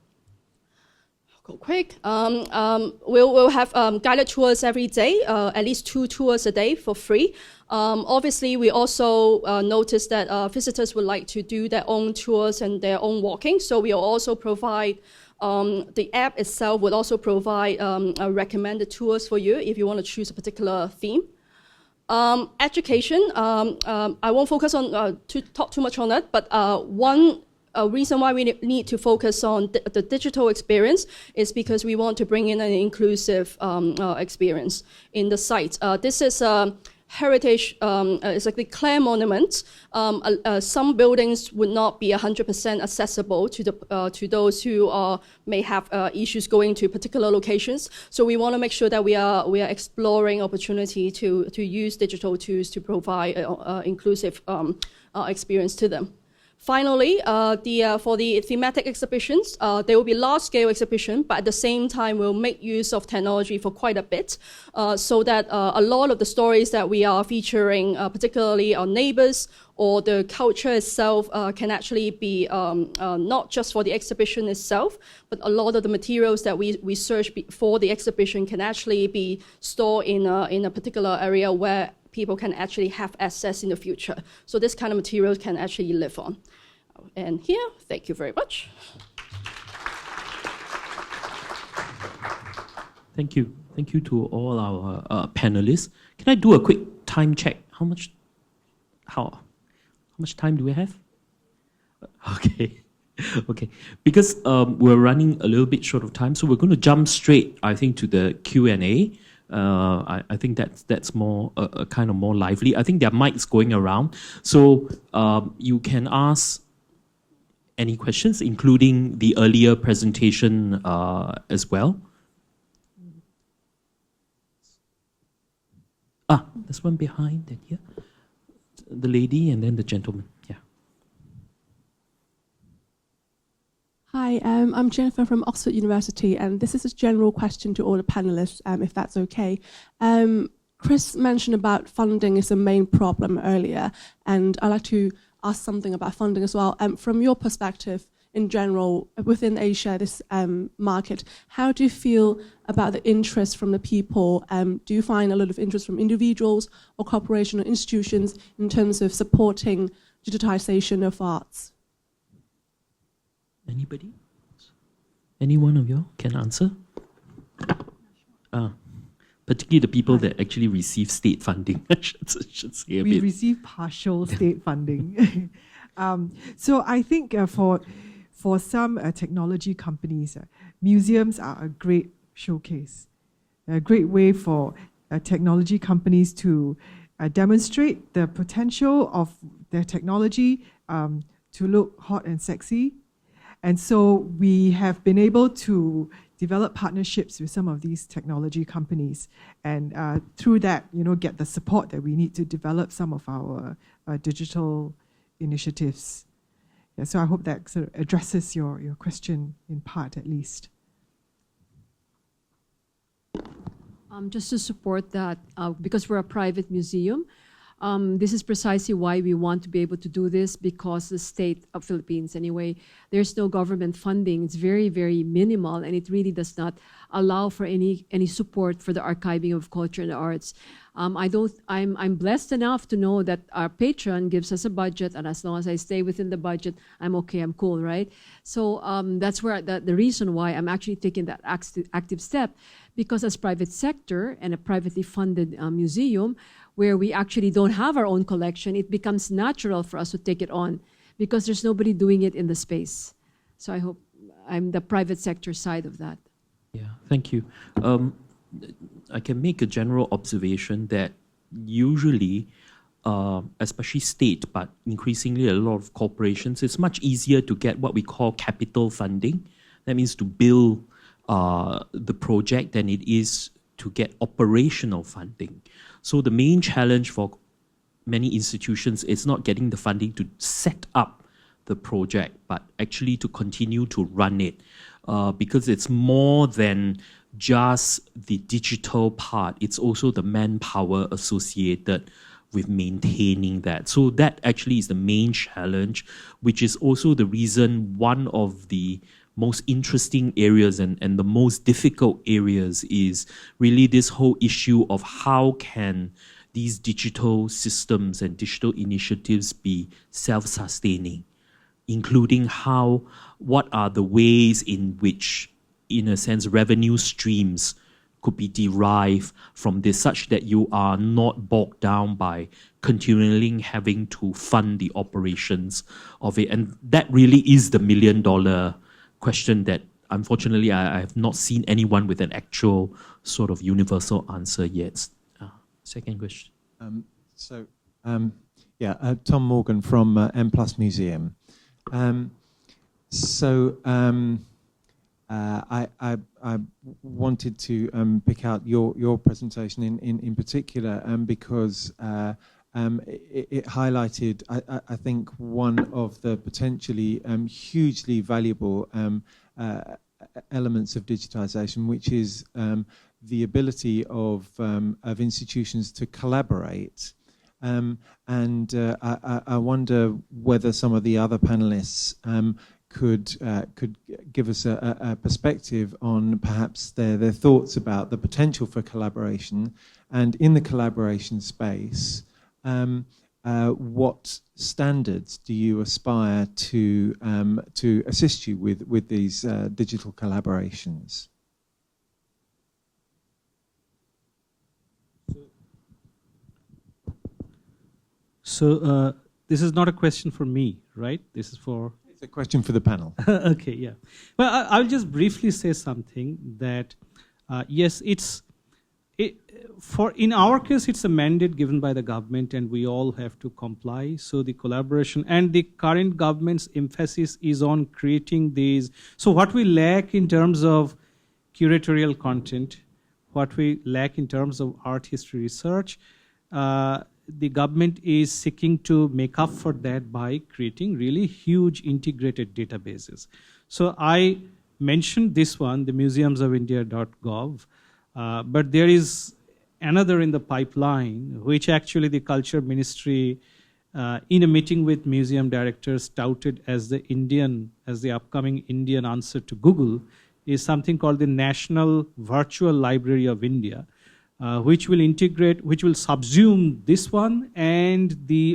Go quick. We'll have guided tours every day, at least 2 tours a day for free. Obviously, we also noticed that visitors would like to do their own tours and their own walking, so we'll also provide the app itself would also provide recommended tours for you if you want to choose a particular theme. Education, I won't focus on to talk too much on that, but one reason why we need to focus on the digital experience is because we want to bring in an inclusive experience in the site. This is heritage, it's like the Clegg monument. Some buildings would not be 100% accessible to those who may have issues going to particular locations. So we want to make sure that we are exploring opportunity to use digital tools to provide inclusive experience to them. Finally, for the thematic exhibitions, there will be large-scale exhibition, but at the same time, we'll make use of technology for quite a bit, so that a lot of the stories that we are featuring, particularly our neighbors or the culture itself, can actually be not just for the exhibition itself, but a lot of the materials that we search for the exhibition can actually be stored in a particular area where people can actually have access in the future. So this kind of materials can actually live on. And here, thank you very much.
Thank you. Thank you to all our panelists. Can I do a quick time check? How much time do we have? Okay. Okay. Because we're running a little bit short of time, so we're going to jump straight, I think, to the Q&A. I think that's more kind of more lively. I think there are mics going around, so you can ask any questions, including the earlier presentation as well. There's one behind that here. The lady and then the gentleman. Yeah.
Hi, I'm Jennifer from Oxford University, and this is a general question to all the panelists, if that's okay. Chris mentioned about funding is the main problem earlier, and I'd like to ask something about funding as well. From your perspective, in general, within Asia, this market, how do you feel about the interest from the people? Do you find a lot of interest from individuals or corporations or institutions in terms of supporting digitization of arts?
Anybody? Any one of you can answer? Particularly the people that actually receive state funding. I should say a bit.
We receive partial state funding. So I think for some technology companies, museums are a great showcase, a great way for technology companies to demonstrate the potential of their technology to look hot and sexy. And so we have been able to develop partnerships with some of these technology companies, and through that, get the support that we need to develop some of our digital initiatives. Yeah, so I hope that sort of addresses your question in part, at least.
Just to support that, because we're a private museum, this is precisely why we want to be able to do this, because the state of Philippines, anyway, there's no government funding. It's very, very minimal, and it really does not allow for any support for the archiving of culture and arts. I'm blessed enough to know that our patron gives us a budget, and as long as I stay within the budget, I'm okay, I'm cool, right? So that's where the reason why I'm actually taking that active step, because as private sector and a privately funded museum, where we actually don't have our own collection, it becomes natural for us to take it on because there's nobody doing it in the space. So I hope I'm the private sector side of that.
Yeah, thank you. I can make a general observation that usually, especially state, but increasingly a lot of corporations, it's much easier to get what we call capital funding. That means to build the project than it is to get operational funding. So the main challenge for many institutions is not getting the funding to set up the project, but actually to continue to run it, because it's more than just the digital part. It's also the manpower associated with maintaining that. So that actually is the main challenge, which is also the reason one of the most interesting areas and the most difficult areas is really this whole issue of how can these digital systems and digital initiatives be self-sustaining, including what are the ways in which, in a sense, revenue streams could be derived from this, such that you are not bogged down by continually having to fund the operations of it. And that really is the million-dollar question that, unfortunately, I have not seen anyone with an actual sort of universal answer yet. Second question.
Tom Morgan from M+ Museum. I wanted to pick out your presentation in particular because it highlighted, I think, one of the potentially hugely valuable elements of digitization, which is the ability of institutions to collaborate. I wonder whether some of the other panelists could give us a perspective on perhaps their thoughts about the potential for collaboration, and in the collaboration space, what standards do you aspire to assist you with these digital collaborations?
So this is not a question for me, right? This is for...
It's a question for the panel.
Okay, yeah. Well, I'll just briefly say something that, yes, in our case, it's a mandate given by the government and we all have to comply. So the collaboration and the current government's emphasis is on creating these. So what we lack in terms of curatorial content, what we lack in terms of art history research, the government is seeking to make up for that by creating really huge integrated databases. So I mentioned this one, the museumsofindia.gov, but there is another in the pipeline, which actually the Culture Ministry, in a meeting with museum directors, touted as the upcoming Indian answer to Google, is something called the National Virtual Library of India, which will subsume this one and the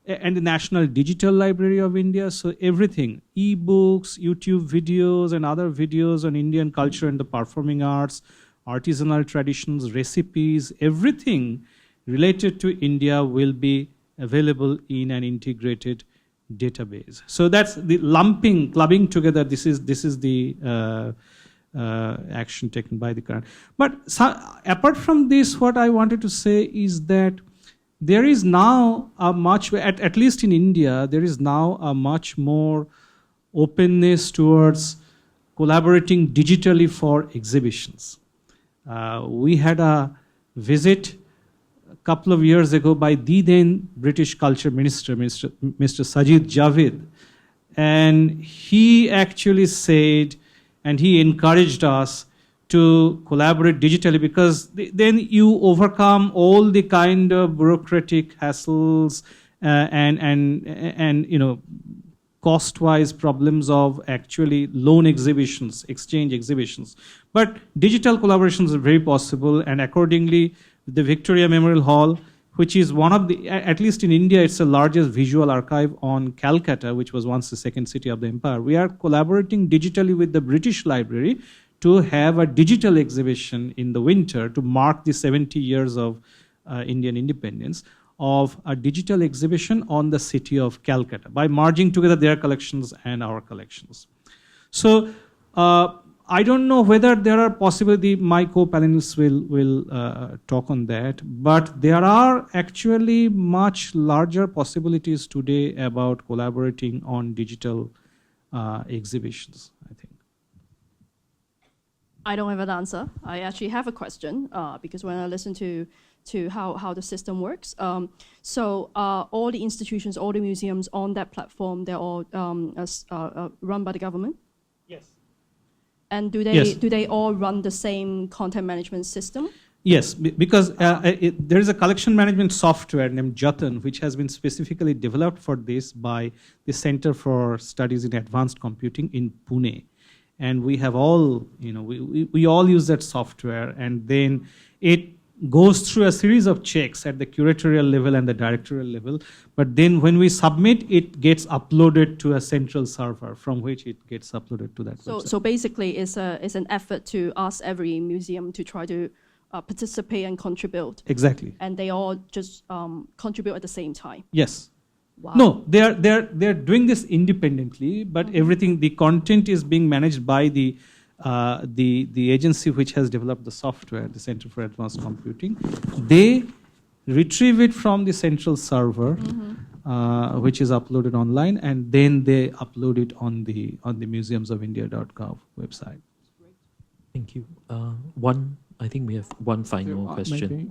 National Digital Library of India. So everything, e-books, YouTube videos, and other videos on Indian culture and the performing arts, artisanal traditions, recipes, everything related to India will be available in an integrated database. So that's the clubbing together. This is the action taken by the current. But apart from this, what I wanted to say is that there is now at least in India, there is now a much more openness towards collaborating digitally for exhibitions. We had a visit a couple of years ago by the then British Culture Minister, Mr. Sajid Javid, and he actually said, and he encouraged us to collaborate digitally because then you overcome all the kind of bureaucratic hassles and cost-wise problems of actually loan exhibitions, exchange exhibitions. But digital collaborations are very possible, and accordingly, the Victoria Memorial Hall, which is one of the, at least in India, it's the largest visual archive on Calcutta, which was once the second city of the empire. We are collaborating digitally with the British Library to have a digital exhibition in the winter to mark the 70 years of Indian independence, of a digital exhibition on the city of Calcutta by merging together their collections and our collections. So I don't know whether there are possibly my co-panelists will talk on that, but there are actually much larger possibilities today about collaborating on digital exhibitions, I think.
I don't have an answer. I actually have a question because when I listen to how the system works, so all the institutions, all the museums on that platform, they're all run by the government?
Yes.
And do they all run the same content management system?
Yes, because there is a collection management software named Jatan, which has been specifically developed for this by the Center for Studies in Advanced Computing in Pune. And we have all, we all use that software, and then it goes through a series of checks at the curatorial level and the directorial level. But then when we submit, it gets uploaded to a central server from which it gets uploaded to that website.
So basically, it's an effort to ask every museum to try to participate and contribute.
Exactly.
And they all just contribute at the same time.
Yes.
Wow.
No, they're doing this independently, but everything, the content is being managed by the agency which has developed the software, the Center for Advanced Computing. They retrieve it from the central server, which is uploaded online, and then they upload it on the museumsofindia.gov website.
Thank you. I think we have one final question.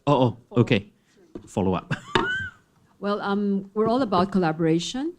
Okay. Follow up.
Well, we're all about collaboration.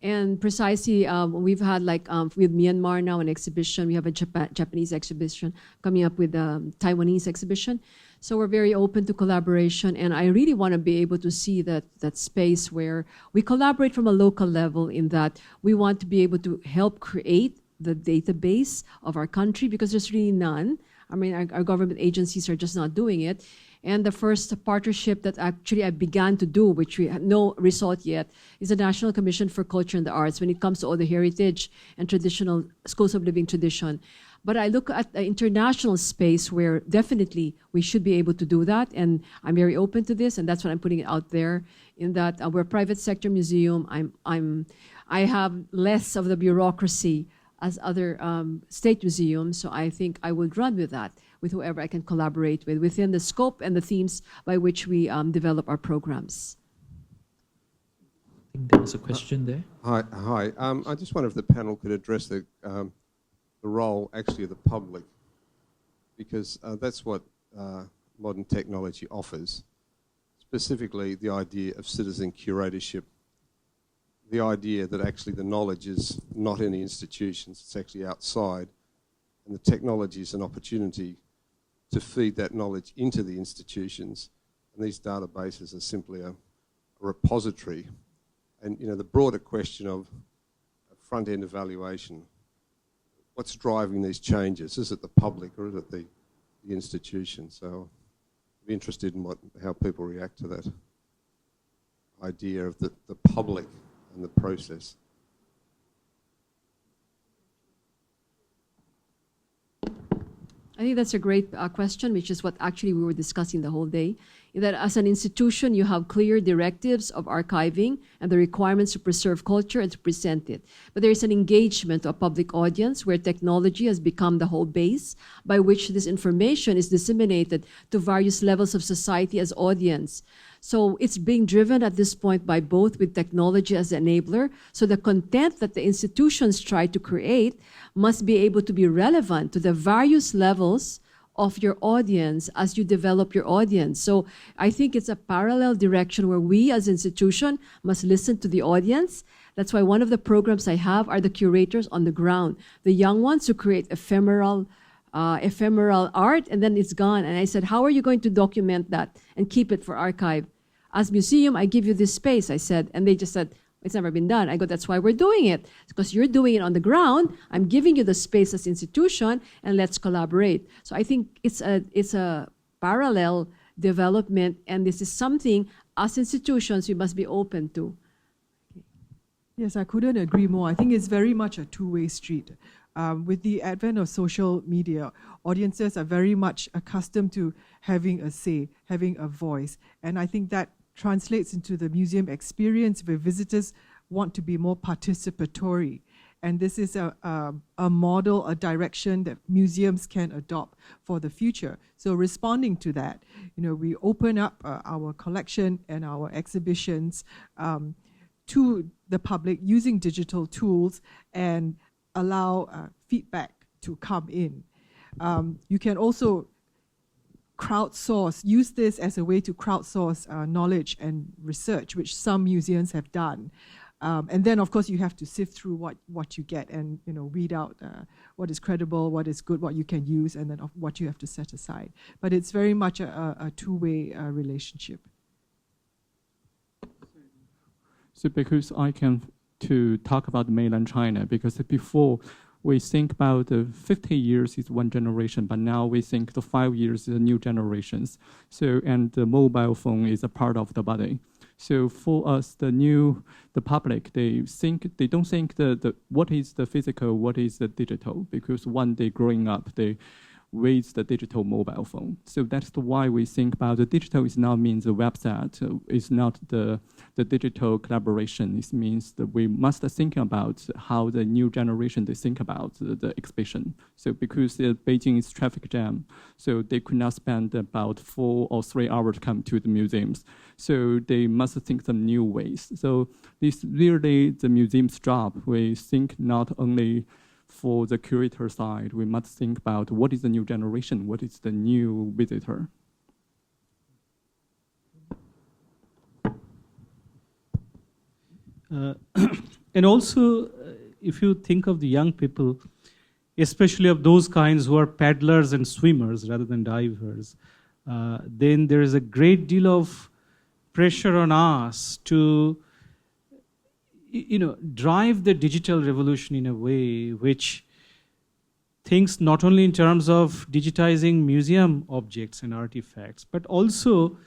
And precisely, we've had with Myanmar now an exhibition. We have a Japanese exhibition coming up with a Taiwanese exhibition. So we're very open to collaboration. And I really want to be able to see that space where we collaborate from a local level, in that we want to be able to help create the database of our country, because there's really none. I mean, our government agencies are just not doing it. And the first partnership that actually I began to do, which we have no result yet, is the National Commission for Culture and the Arts when it comes to all the heritage and traditional schools of living tradition. But I look at the international space where definitely we should be able to do that. And I'm very open to this, and that's what I'm putting it out there, in that we're a private sector museum. I have less of the bureaucracy as other state museums, so I think I would run with that, with whoever I can collaborate with within the scope and the themes by which we develop our programs.
I think there was a question there.
Hi. I just wonder if the panel could address the role actually of the public, because that's what modern technology offers, specifically the idea of citizen curatorship, the idea that actually the knowledge is not in the institutions, it's actually outside, and the technology is an opportunity to feed that knowledge into the institutions, and these databases are simply a repository. And the broader question of front-end evaluation, what's driving these changes? Is it the public or is it the institution? So I'd be interested in how people react to that idea of the public and the process.
I think that's a great question, which is what actually we were discussing the whole day. That as an institution, you have clear directives of archiving and the requirements to preserve culture and to present it. But there is an engagement to a public audience where technology has become the whole base by which this information is disseminated to various levels of society as audience. So it's being driven at this point by both, with technology as an enabler. So the content that the institutions try to create must be able to be relevant to the various levels of your audience as you develop your audience. So I think it's a parallel direction where we as institution must listen to the audience. That's why one of the programs I have are the curators on the ground, the young ones who create ephemeral art, and then it's gone. And I said, how are you going to document that and keep it for archive? As museum, I give you this space, I said, and they just said, it's never been done. I go, that's why we're doing it, because you're doing it on the ground. I'm giving you the space as institution, and let's collaborate. So I think it's a parallel development, and this is something as institutions we must be open to.
Yes, I couldn't agree more. I think it's very much a two-way street. With the advent of social media, audiences are very much accustomed to having a say, having a voice, and I think that translates into the museum experience where visitors want to be more participatory. And this is a model, a direction that museums can adopt for the future. So responding to that, we open up our collection and our exhibitions to the public using digital tools and allow feedback to come in. You can also use this as a way to crowdsource knowledge and research, which some museums have done. And then, of course, you have to sift through what you get and weed out what is credible, what is good, what you can use, and then what you have to set aside. But it's very much a two-way relationship.
So because I can to talk about mainland China, because before we think about 50 years is one generation, but now we think the 5 years is a new generations. So, and the mobile phone is a part of the body. So for us, the public, they don't think what is the physical, what is the digital, because one day growing up, they with the digital mobile phone. So that's why we think about the digital is now means the website, is not the digital collaboration. It means that we must think about how the new generation, they think about the exhibition. So because Beijing is traffic jam, so they could not spend about 4 or 3 hours to come to the museums. So they must think some new ways. So this really the museum's job. We think not only for the curator side, we must think about what is the new generation, what is the new visitor.
And also, if you think of the young people, especially of those kinds who are paddlers and swimmers rather than divers, then there is a great deal of pressure on us to drive the digital revolution in a way which thinks not only in terms of digitizing museum objects and artifacts, but also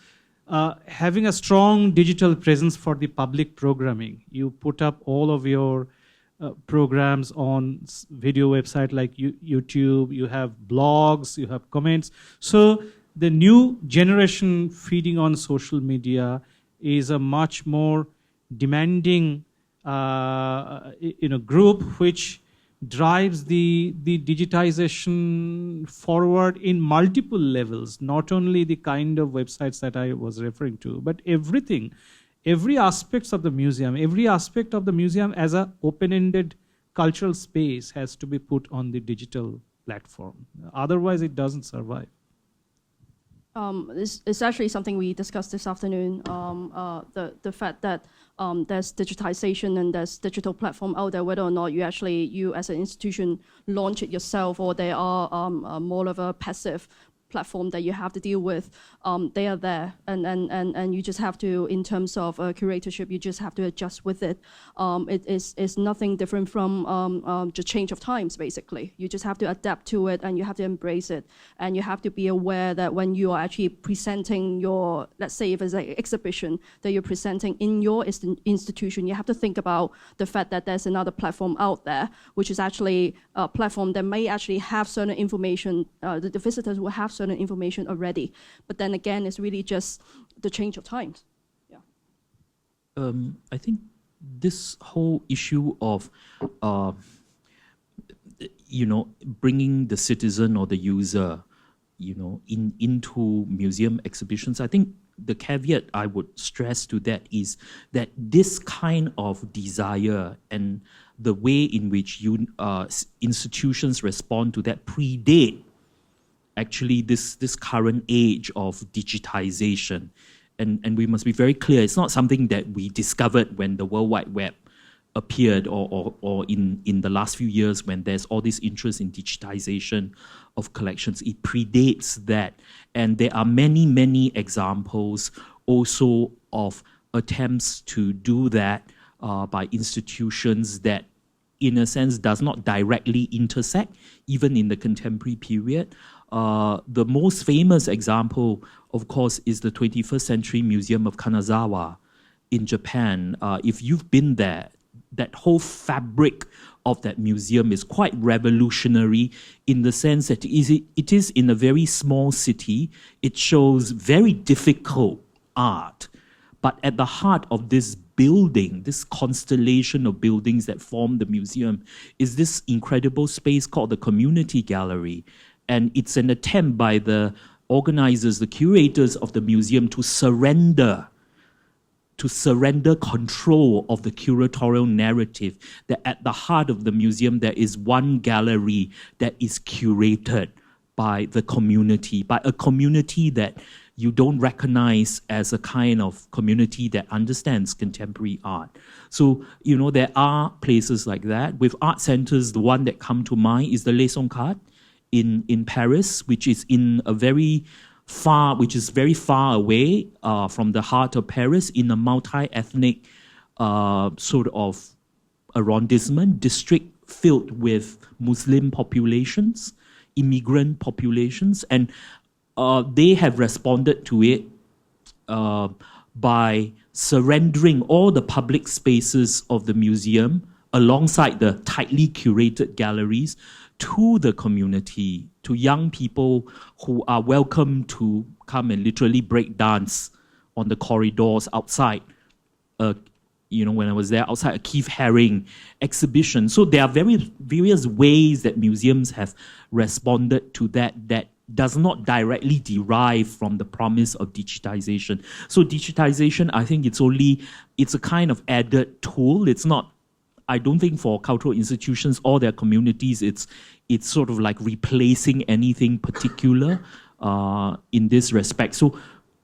having a strong digital presence for the public programming. You put up all of your programs on video website like YouTube, you have blogs, you have comments. So the new generation feeding on social media is a much more demanding group which drives the digitization forward in multiple levels, not only the kind of websites that I was referring to, but everything, every aspect of the museum, as an open-ended cultural space has to be put on the digital platform. Otherwise, it doesn't survive.
It's actually something we discussed this afternoon, the fact that there's digitization and there's digital platform out there, whether or not you as an institution launch it yourself or they are more of a passive platform that you have to deal with, they are there, and you just have to, in terms of curatorship, you just have to adjust with it. It's nothing different from the change of times, basically. You just have to adapt to it, and you have to embrace it, and you have to be aware that when you are actually presenting your, let's say if it's an exhibition that you're presenting in your institution, you have to think about the fact that there's another platform out there, which is actually a platform that may actually have certain information, the visitors will have certain information already. But then again, it's really just the change of times. Yeah.
I think this whole issue of, bringing the citizen or the user, into museum exhibitions, I think the caveat I would stress to that is that this kind of desire and the way in which institutions respond to that predate actually this current age of digitization. And we must be very clear, it's not something that we discovered when the World Wide Web appeared or in the last few years when there's all this interest in digitization of collections. It predates that. And there are many, many examples also of attempts to do that by institutions that, in a sense, does not directly intersect, even in the contemporary period. The most famous example, of course, is the 21st Century Museum of Kanazawa in Japan. If you've been there, that whole fabric of that museum is quite revolutionary in the sense that it is in a very small city. It shows very difficult art. But at the heart of this building, this constellation of buildings that form the museum, is this incredible space called the Community Gallery. And it's an attempt by the organizers, the curators of the museum to surrender control of the curatorial narrative, that at the heart of the museum there is one gallery that is curated by the community, by a community that you don't recognize as a kind of community that understands contemporary art. So, you know, there are places like that. With art centers, the one that come to mind is the Les Scorecard in Paris, which is in a very far away from the heart of Paris, in a multi-ethnic sort of arrondissement, district filled with Muslim populations, immigrant populations, and they have responded to it by surrendering all the public spaces of the museum alongside the tightly curated galleries to the community, to young people who are welcome to come and literally break dance on the corridors outside. You know, when I was there, outside a Keith Haring exhibition. So there are various ways that museums have responded to that does not directly derive from the promise of digitization. So digitization, I think it's a kind of added tool. It's not, I don't think for cultural institutions or their communities, it's sort of like replacing anything particular in this respect. So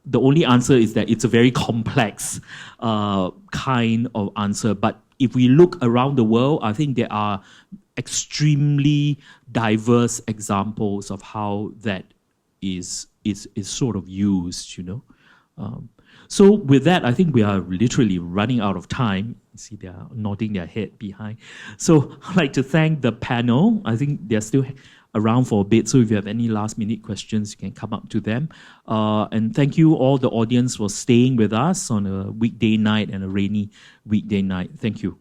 the only answer is that it's a very complex kind of answer. But if we look around the world, I think there are extremely diverse examples of how that is sort of used, you know. So with that, I think we are literally running out of time. You see, they are nodding their head behind. So I'd like to thank the panel. I think they're still around for a bit, so if you have any last minute questions, you can come up to them. And thank you all the audience for staying with us on a weekday night and a rainy weekday night. Thank you.